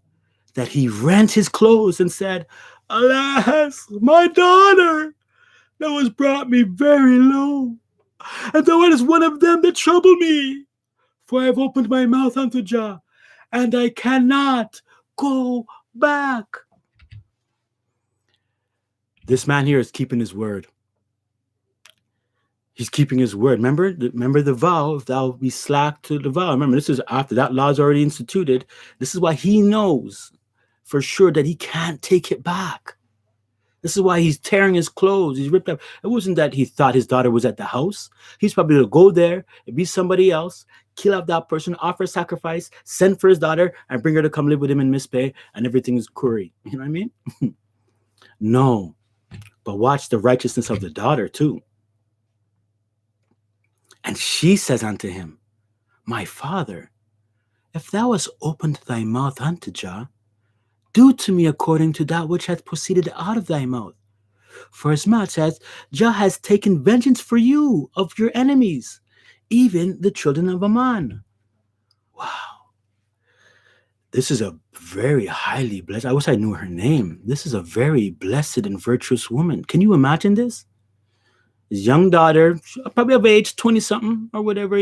that he rent his clothes and said, "Alas, my daughter, thou hast brought me very low, and thou art one of them that trouble me. For I have opened my mouth unto Jah, and I cannot go back." This man here is keeping his word. He's keeping his word. Remember the vow, if thou be slack to the vow. Remember, this is after that law is already instituted. This is why he knows for sure that he can't take it back. This is why he's tearing his clothes. He's ripped up. It wasn't that he thought his daughter was at the house. He's probably going to go there, and be somebody else, kill out that person, offer a sacrifice, send for his daughter, and bring her to come live with him in Mizpeh, and everything is curry. You know what I mean? No. But watch the righteousness of the daughter too. And she says unto him, "My father, if thou hast opened thy mouth unto Jah, do to me according to that which hath proceeded out of thy mouth. For as much as Jah has taken vengeance for you of your enemies, even the children of Ammon." Wow. This is a very highly blessed. I wish I knew her name. This is a very blessed and virtuous woman. Can you imagine this? His young daughter, probably of age 20 something or whatever,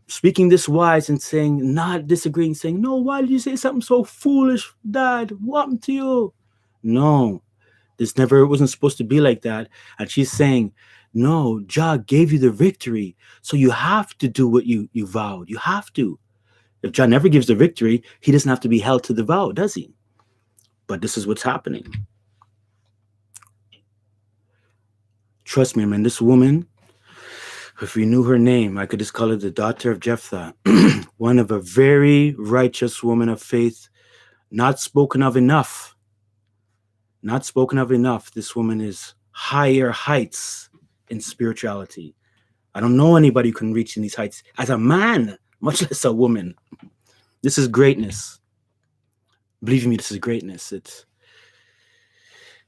speaking this wise and saying, not disagreeing, saying, "No, why did you say something so foolish, Dad? What happened to you?" No, this never wasn't supposed to be like that. And she's saying, "No, Jah gave you the victory, so you have to do what you vowed. You have to. If Jah never gives the victory, he doesn't have to be held to the vow, does he?" But this is what's happening. Trust me, man, this woman, if we knew her name, I could just call her the daughter of Jephthah. One of a very righteous woman of faith, not spoken of enough. Not spoken of enough. This woman is higher heights in spirituality. I don't know anybody who can reach in these heights as a man, much less a woman. This is greatness. Believe me, this is greatness. It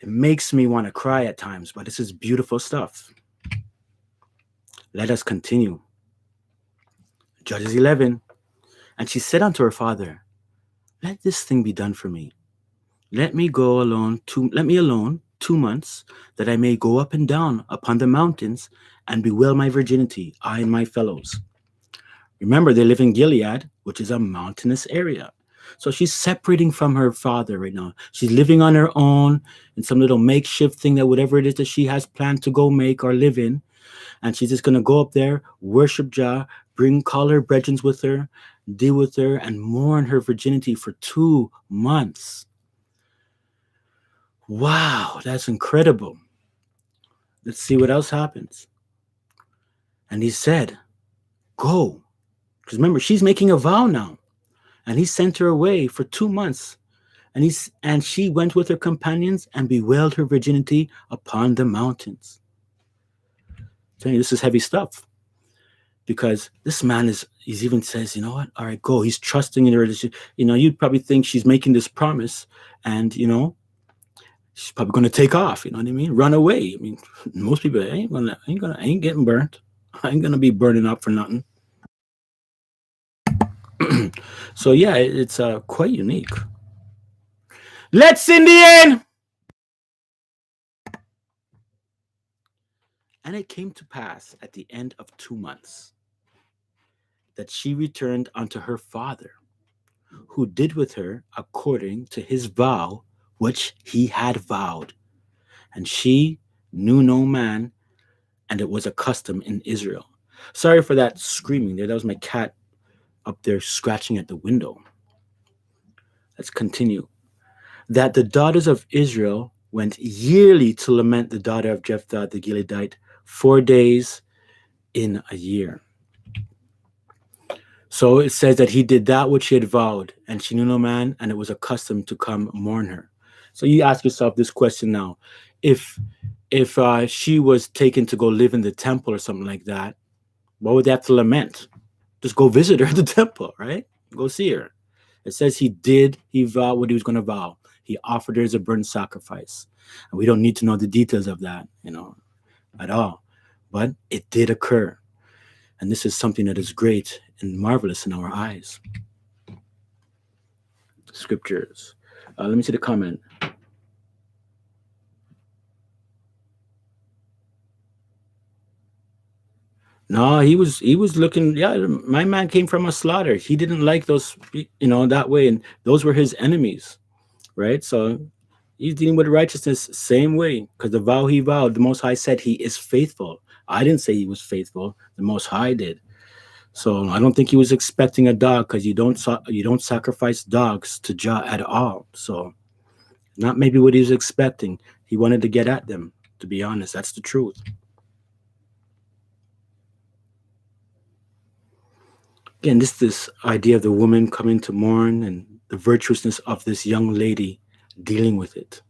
makes me want to cry at times, but this is beautiful stuff. Let us continue. Judges 11. And she said unto her father, "Let this thing be done for me. Let me alone 2 months, that I may go up and down upon the mountains and bewail my virginity, I and my fellows." Remember, they live in Gilead, which is a mountainous area. So she's separating from her father right now. She's living on her own in some little makeshift thing, that whatever it is that she has planned to go make or live in. And she's just going to go up there, worship Jah, call her brethren with her, deal with her, and mourn her virginity for 2 months. Wow, that's incredible. Let's see what else happens. And he said, "Go." Because remember, she's making a vow now. And he sent her away for 2 months. And she went with her companions and bewailed her virginity upon the mountains. I'm telling you, this is heavy stuff. Because this man he even says, "You know what? All right, go." He's trusting in her. You'd probably think she's making this promise, and she's probably going to take off. You know what I mean? Run away. I mean, most people ain't getting burnt. I ain't gonna be burning up for nothing. So yeah, it's quite unique. Let's Indian. And it came to pass at the end of 2 months that she returned unto her father, who did with her according to his vow which he had vowed. And she knew no man, and it was a custom in Israel. Sorry for that screaming there. That was my cat up there scratching at the window. Let's continue. That the daughters of Israel went yearly to lament the daughter of Jephthah the Gileadite 4 days in a year. So it says that he did that which he had vowed, and she knew no man, and it was accustomed to come mourn her. So you ask yourself this question now: if she was taken to go live in the temple or something like that, what would they have to lament? Just go visit her at the temple, right? Go see her. It says he vowed what he was going to vow. He offered her as a burnt sacrifice. And we don't need to know the details of that, at all. But it did occur. And this is something that is great and marvelous in our eyes. Scriptures. Let me see the comment. No, he was looking. Yeah, my man came from a slaughter. He didn't like those, that way, and those were his enemies, right? So he's dealing with righteousness same way, because the vow he vowed, the Most High said he is faithful. I didn't say he was faithful. The Most High did. So I don't think he was expecting a dog, because you don't sacrifice dogs to Jah at all. So not maybe what he was expecting. He wanted to get at them. To be honest, that's the truth. Again, this idea of the woman coming to mourn and the virtuousness of this young lady dealing with it.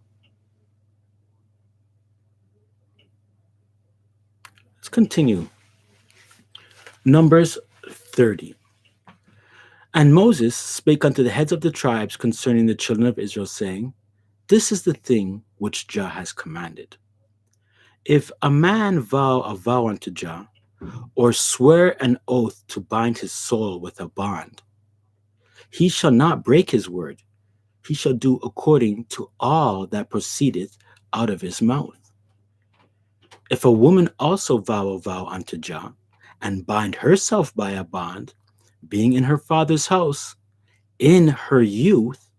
Let's continue. Numbers 30. And Moses spake unto the heads of the tribes concerning the children of Israel, saying, This is the thing which Jah has commanded. If a man vow a vow unto Jah, or swear an oath to bind his soul with a bond, he shall not break his word. He shall do according to all that proceedeth out of his mouth. If a woman also vow a vow unto Jah, and bind herself by a bond, being in her father's house, in her youth,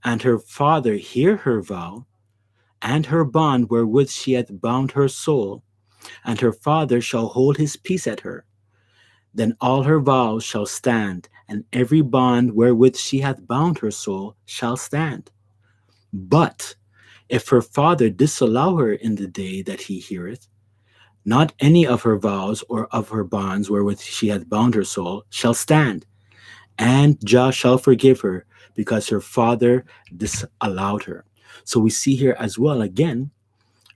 and her father hear her vow, and her bond wherewith she hath bound her soul, and her father shall hold his peace at her, then all her vows shall stand, and every bond wherewith she hath bound her soul shall stand. But if her father disallow her in the day that he heareth, not any of her vows or of her bonds wherewith she hath bound her soul shall stand, and Jah shall forgive her, because her father disallowed her. So we see here as well again,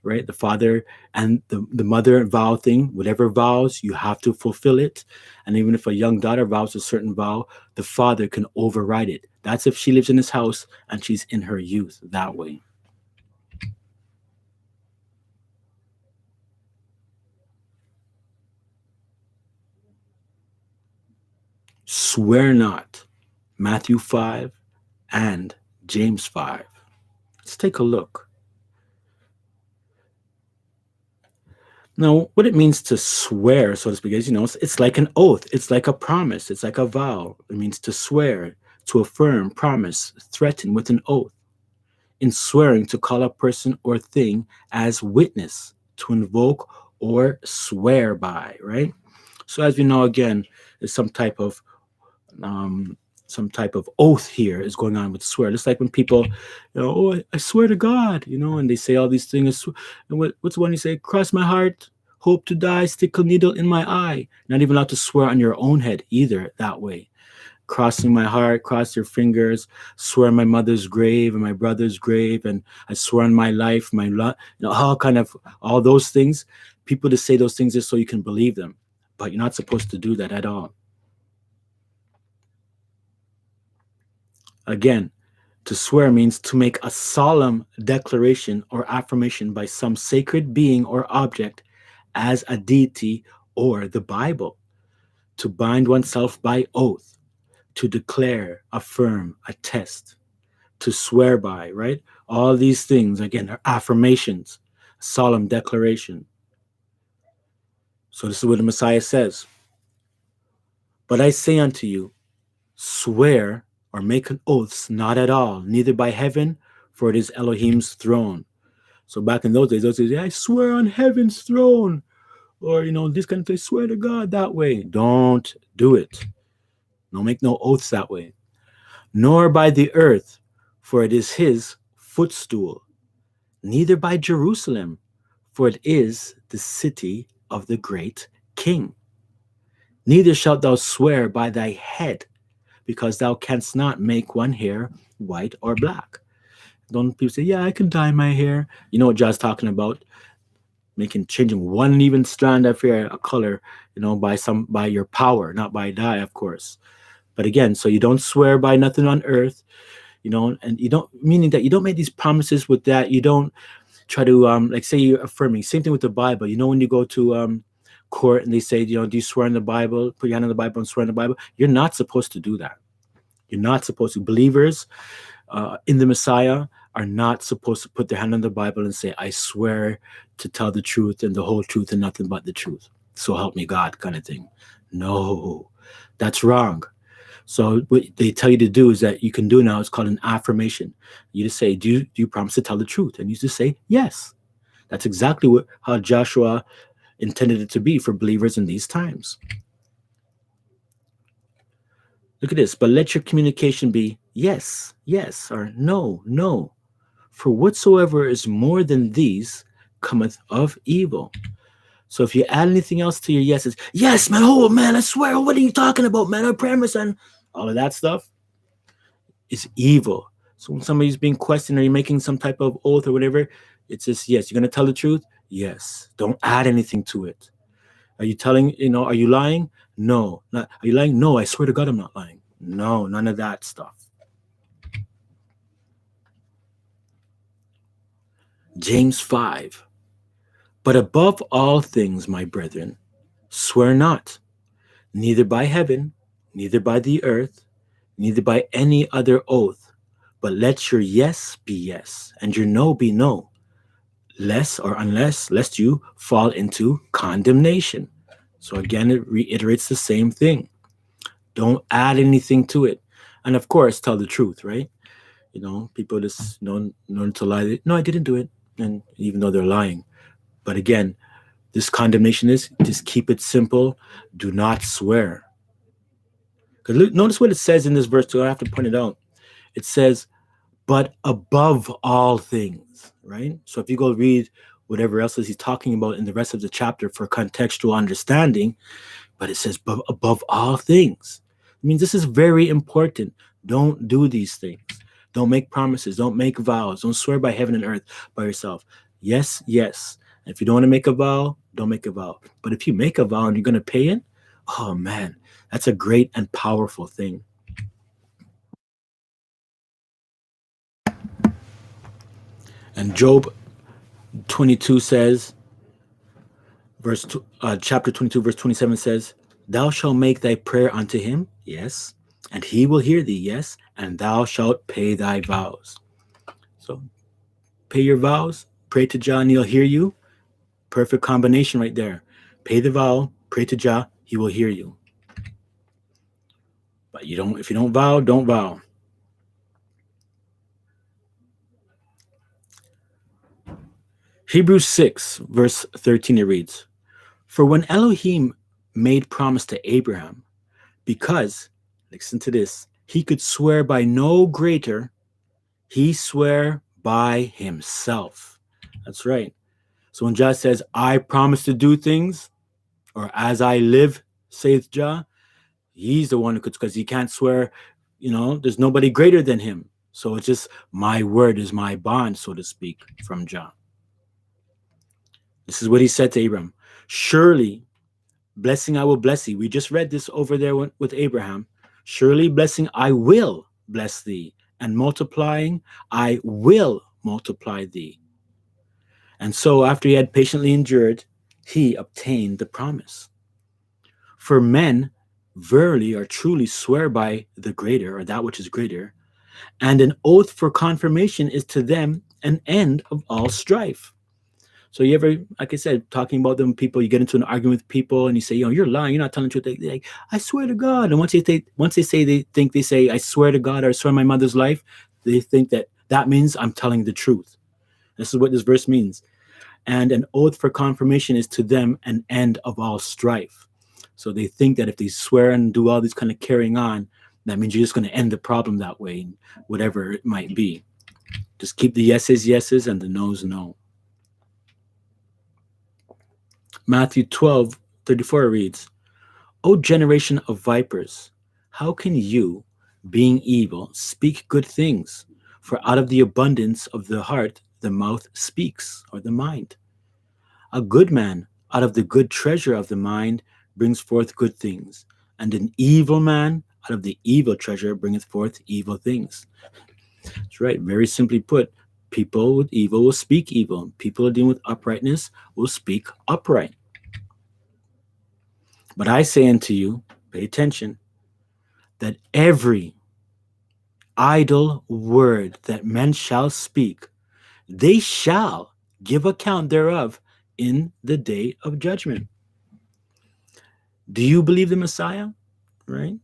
right? The father and the mother vow thing, whatever vows, you have to fulfill it. And even if a young daughter vows a certain vow, the father can override it. That's if she lives in his house and she's in her youth that way. Swear not. Matthew 5 and James 5. Let's take a look. Now, what it means to swear, so to speak, is, it's like an oath. It's like a promise. It's like a vow. It means to swear, to affirm, promise, threaten with an oath. In swearing, to call a person or thing as witness, to invoke or swear by, right? So as we know, again, there's um, some type of oath here is going on with swear. Just like when people, oh, I swear to God, and they say all these things. And what's the one you say? Cross my heart, hope to die, stick a needle in my eye. Not even allowed to swear on your own head either that way. Crossing my heart, cross your fingers, swear on my mother's grave and my brother's grave, and I swear on my life, all those things. People just say those things just so you can believe them, but you're not supposed to do that at all. Again, to swear means to make a solemn declaration or affirmation by some sacred being or object as a deity or the Bible. To bind oneself by oath, to declare, affirm, attest, to swear by, right? All these things, again, are affirmations, solemn declaration. So this is what the Messiah says. But I say unto you, swear or make an oaths not at all, neither by heaven, for it is Elohim's throne. So back in those days, yeah, I swear on heaven's throne. Or, this kind of thing, swear to God that way. Don't do it. Don't make no oaths that way. Nor by the earth, for it is his footstool. Neither by Jerusalem, for it is the city of the great king. Neither shalt thou swear by thy head, because thou canst not make one hair white or black. Don't people say, yeah, I can dye my hair. You know what John's talking about? Changing one even strand of hair a color, by your power, not by dye, of course. But again, so you don't swear by nothing on earth, and you don't, meaning that you don't make these promises with that. You don't try to like say you're affirming. Same thing with the Bible. When you go to court and they say, do you swear in the Bible? Put your hand on the Bible and swear in the Bible. You're not supposed to do that. You're not supposed to. Believers in the Messiah are not supposed to put their hand on the Bible and say, I swear to tell the truth and the whole truth and nothing but the truth. So help me God, kind of thing. No, that's wrong. So what they tell you to do is that you can do now, it's called an affirmation. You just say, do you promise to tell the truth? And you just say, yes. That's exactly how Joshua intended it to be for believers in these times. Look at this. But let your communication be yes, yes, or no, no. For whatsoever is more than these cometh of evil. So if you add anything else to your yeses, yes, man, oh, man, I swear, what are you talking about, man? I promise, and all of that stuff is evil. So when somebody's being questioned or you're making some type of oath or whatever, it's just, yes, you're going to tell the truth? Yes. Don't add anything to it. Are you are you lying? No. Not, are you lying? No, I swear to God, I'm not lying. No, none of that stuff. James 5. But above all things, my brethren, swear not, neither by heaven, neither by the earth, neither by any other oath, but let your yes be yes, and your no be no, lest you fall into condemnation. So again, it reiterates the same thing. Don't add anything to it. And of course, tell the truth, right? People just know to lie. No, I didn't do it. And even though they're lying. But again, this condemnation is just keep it simple. Do not swear. Because notice what it says in this verse too. I have to point it out. It says, but above all things, right? So if you go read whatever else is he's talking about in the rest of the chapter for contextual understanding, but it says above all things. It means this is very important. Don't do these things. Don't make promises. Don't make vows. Don't swear by heaven and earth by yourself. Yes, yes. And if you don't want to make a vow, don't make a vow. But if you make a vow and you're going to pay it, oh man, that's a great and powerful thing. And Job 22 says, chapter 22, verse 27 says, thou shalt make thy prayer unto him, yes, and he will hear thee, yes, and thou shalt pay thy vows. So pay your vows, pray to Jah, and he'll hear you. Perfect combination right there. Pay the vow, pray to Jah, he will hear you. But if you don't vow, don't vow. Hebrews 6, verse 13, it reads, for when Elohim made promise to Abraham, because, listen to this, he could swear by no greater, he swore by himself. That's right. So when Jah says, I promise to do things, or as I live, saith Jah, he's the one who could, because he can't swear, there's nobody greater than him. So it's just, my word is my bond, so to speak, from Jah. This is what he said to Abraham. Surely, blessing I will bless thee. We just read this over there with Abraham. Surely, blessing I will bless thee, and multiplying I will multiply thee. And so after he had patiently endured, he obtained the promise. For men verily or truly swear by the greater, or that which is greater, and an oath for confirmation is to them an end of all strife. So you ever, like I said, talking about them people, you get into an argument with people and you say, you're lying, you're not telling the truth. They're like, I swear to God. And once they say they say, I swear to God or I swear on my mother's life, they think that that means I'm telling the truth. This is what this verse means. And an oath for confirmation is to them an end of all strife. So they think that if they swear and do all this kind of carrying on, that means you're just going to end the problem that way, whatever it might be. Just keep the yeses, yeses, and the no's, no. Matthew 12:34 reads, O generation of vipers, how can you, being evil, speak good things? For out of the abundance of the heart, the mouth speaks, or the mind. A good man, out of the good treasure of the mind, brings forth good things, and an evil man, out of the evil treasure, bringeth forth evil things. That's right. Very simply put, people with evil will speak evil. People dealing with uprightness will speak upright. But I say unto you, pay attention, that every idle word that men shall speak, they shall give account thereof in the day of judgment. Do you believe the Messiah? Right?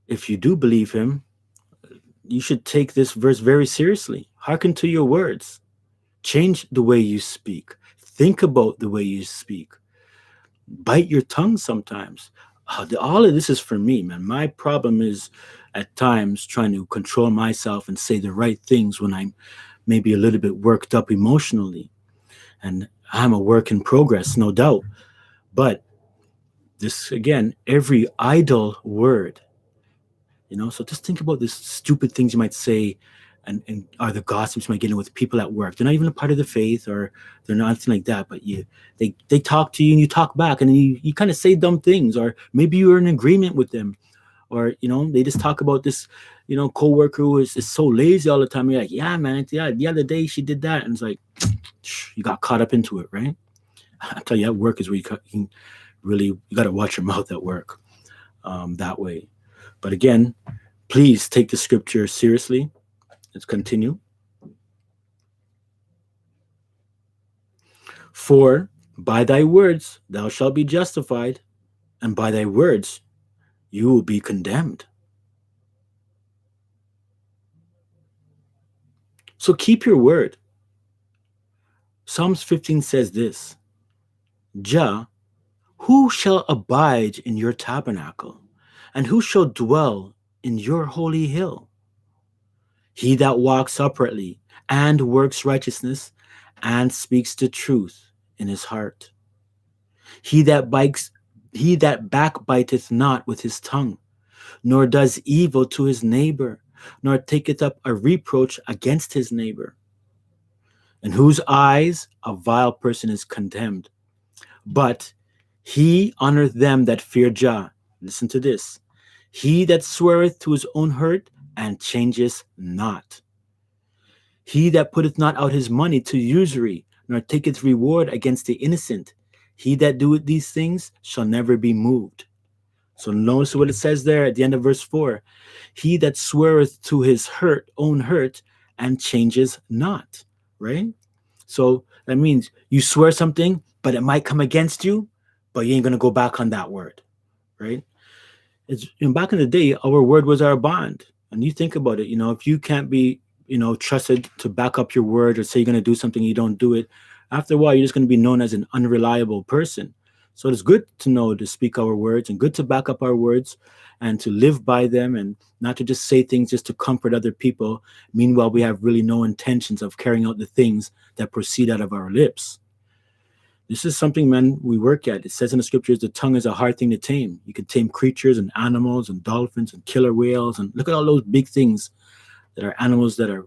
If you do believe him, you should take this verse very seriously. Hearken to your words. Change the way you speak. Think about the way you speak. Bite your tongue sometimes. All of this is for me, man. My problem is at times trying to control myself and say the right things when I'm maybe a little bit worked up emotionally. And I'm a work in progress, no doubt. But this, again, every idle word, so just think about the stupid things you might say and are the gossips you might get in with people at work. They're not even a part of the faith or they're not anything like that, but they talk to you and you talk back and you kind of say dumb things, or maybe you're in agreement with them, or they just talk about this co-worker who is so lazy all the time. You're like, yeah man, yeah, the other day she did that, and it's like you got caught up into it, right? I tell you, at work is where you got to watch your mouth at work, that way. But again, please take the scripture seriously. Let's continue. For by thy words thou shalt be justified, and by thy words you will be condemned. So keep your word. Psalms 15 says this, Jah, who shall abide in your tabernacle, and who shall dwell in your holy hill? He that walks uprightly and works righteousness and speaks the truth in his heart. He that backbiteth not with his tongue, nor does evil to his neighbor, nor taketh up a reproach against his neighbor, in whose eyes a vile person is condemned. But he honoreth them that fear Jah. Listen to this. He that sweareth to his own hurt and changeth not. He that putteth not out his money to usury, nor taketh reward against the innocent. He that doeth these things shall never be moved. So notice what it says there at the end of verse 4. He that sweareth to his own hurt and changes not. Right? So that means you swear something, but it might come against you, but you ain't going to go back on that word. Right? It's back in the day, our word was our bond. And you think about it, if you can't be, trusted to back up your word or say you're going to do something, you don't do it. After a while, you're just going to be known as an unreliable person. So it's good to know to speak our words and good to back up our words and to live by them and not to just say things just to comfort other people. Meanwhile, we have really no intentions of carrying out the things that proceed out of our lips. This is something, man, we work at. It says in the scriptures, the tongue is a hard thing to tame. You can tame creatures and animals and dolphins and killer whales. And look at all those big things that are animals that are,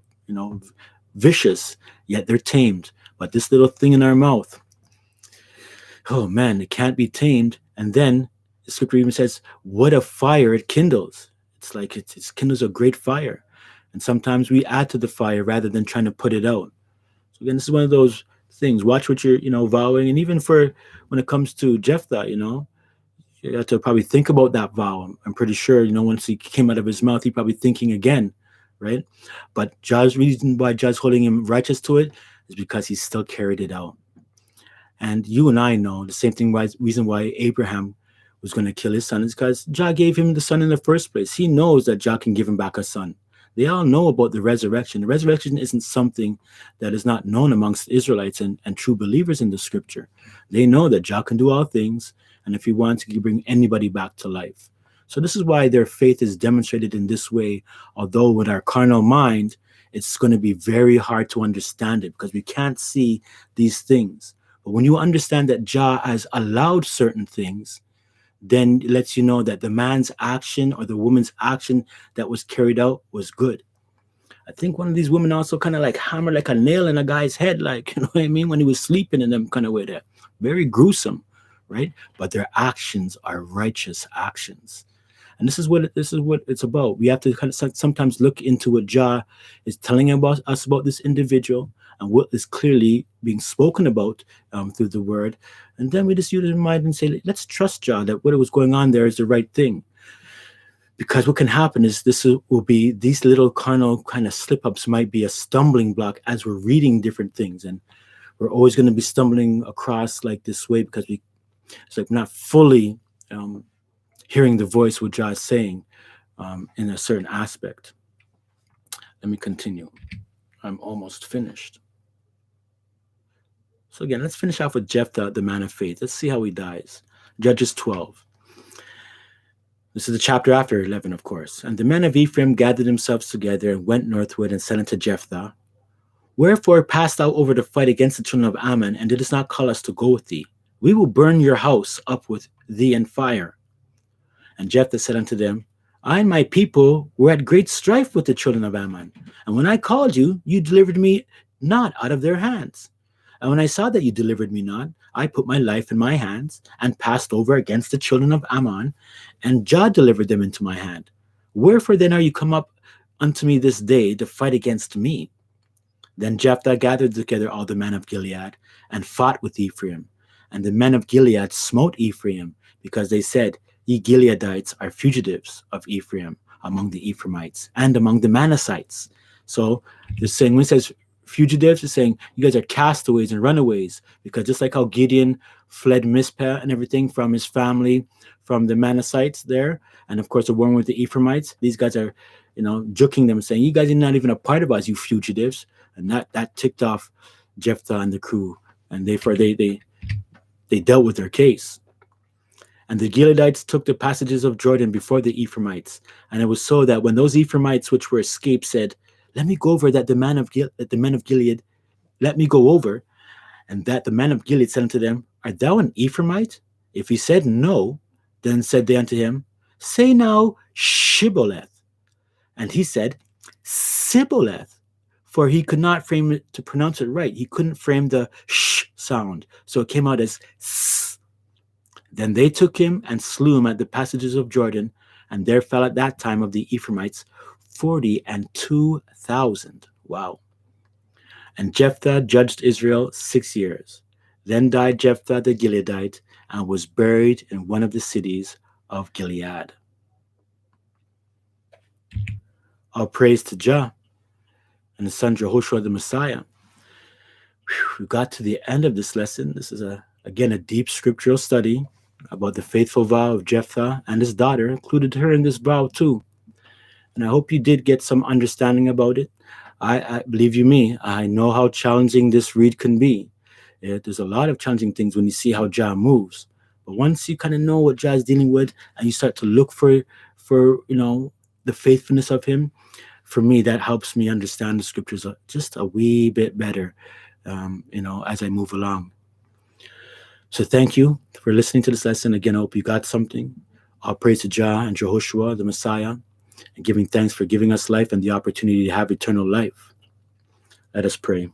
vicious, yet they're tamed. But this little thing in our mouth, oh man, it can't be tamed. And then the scripture even says, what a fire it kindles. It's like it kindles a great fire. And sometimes we add to the fire rather than trying to put it out. So again, this is one of those things. Watch what you're, vowing. And even for when it comes to Jephthah, you have to probably think about that vow. I'm pretty sure, once he came out of his mouth, he probably thinking again, right? But Jah's reason why Jah's holding him righteous to it is because he still carried it out. And you and I know the same thing. Why reason why Abraham was going to kill his son is because Jah gave him the son in the first place. He knows that Jah can give him back a son. They all know about the resurrection. The resurrection isn't something that is not known amongst Israelites and true believers in the scripture. They know that Jah can do all things, and if he wants, he can bring anybody back to life. So this is why their faith is demonstrated in this way, although with our carnal mind, it's going to be very hard to understand it because we can't see these things. But when you understand that Jah has allowed certain things, then it lets you know that the man's action or the woman's action that was carried out was good. I think one of these women also kind of like hammered like a nail in a guy's head, like, you know what I mean, when he was sleeping in them kind of way there. Very gruesome, right? But their actions are righteous actions. And this is what it's about. We have to kind of sometimes look into what Jah is telling about us about this individual and what is clearly being spoken about through the word. And then we just use it in mind and say, let's trust Jah that what was going on there is the right thing. Because what can happen is will be these little carnal kind of slip ups might be a stumbling block as we're reading different things. And we're always going to be stumbling across like this way because it's like we're not fully hearing the voice what Jah is saying in a certain aspect. Let me continue. I'm almost finished. So again, let's finish off with Jephthah, the man of faith. Let's see how he dies. Judges 12. This is the chapter after 11, of course. And the men of Ephraim gathered themselves together and went northward and said unto Jephthah, Wherefore passed thou over to fight against the children of Ammon, and didst not call us to go with thee? We will burn your house up with thee in fire. And Jephthah said unto them, I and my people were at great strife with the children of Ammon. And when I called you, you delivered me not out of their hands. And when I saw that you delivered me not, I put my life in my hands and passed over against the children of Ammon, and Jah delivered them into my hand. Wherefore then are you come up unto me this day to fight against me? Then Jephthah gathered together all the men of Gilead and fought with Ephraim. And the men of Gilead smote Ephraim, because they said, Ye Gileadites are fugitives of Ephraim among the Ephraimites and among the Manassites. So they're saying, when it says fugitives, it's saying you guys are castaways and runaways, because just like how Gideon fled Mizpah and everything from his family, from the Manassites there, and of course the one with the Ephraimites, these guys are, juking them, saying, you guys are not even a part of us, you fugitives. And that ticked off Jephthah and the crew, and therefore they dealt with their case. And the Gileadites took the passages of Jordan before the Ephraimites. And it was so that when those Ephraimites which were escaped said, Let me go over, that the men of Gilead, let me go over, and that the men of Gilead said unto them, Art thou an Ephraimite? If he said no, then said they unto him, Say now Shibboleth. And he said, Sibboleth. For he could not frame it to pronounce it right. He couldn't frame the sh sound. So it came out as s. Then they took him and slew him at the passages of Jordan, and there fell at that time of the Ephraimites 42,000. Wow. And Jephthah judged Israel 6 years. Then died Jephthah the Gileadite, and was buried in one of the cities of Gilead. All praise to Jah and his son Jehoshua the Messiah. We got to the end of this lesson. This is again a deep scriptural study about the faithful vow of Jephthah and his daughter. Included her in this vow too. And I hope you did get some understanding about it. I believe you me, I know how challenging this read can be. There's a lot of challenging things when you see how Jah moves. But once you kind of know what Jah is dealing with, and you start to look for the faithfulness of him, for me, that helps me understand the scriptures just a wee bit better, as I move along. So thank you for listening to this lesson. Again, I hope you got something. All praise to Jah and Jehoshua, the Messiah, and giving thanks for giving us life and the opportunity to have eternal life. Let us pray.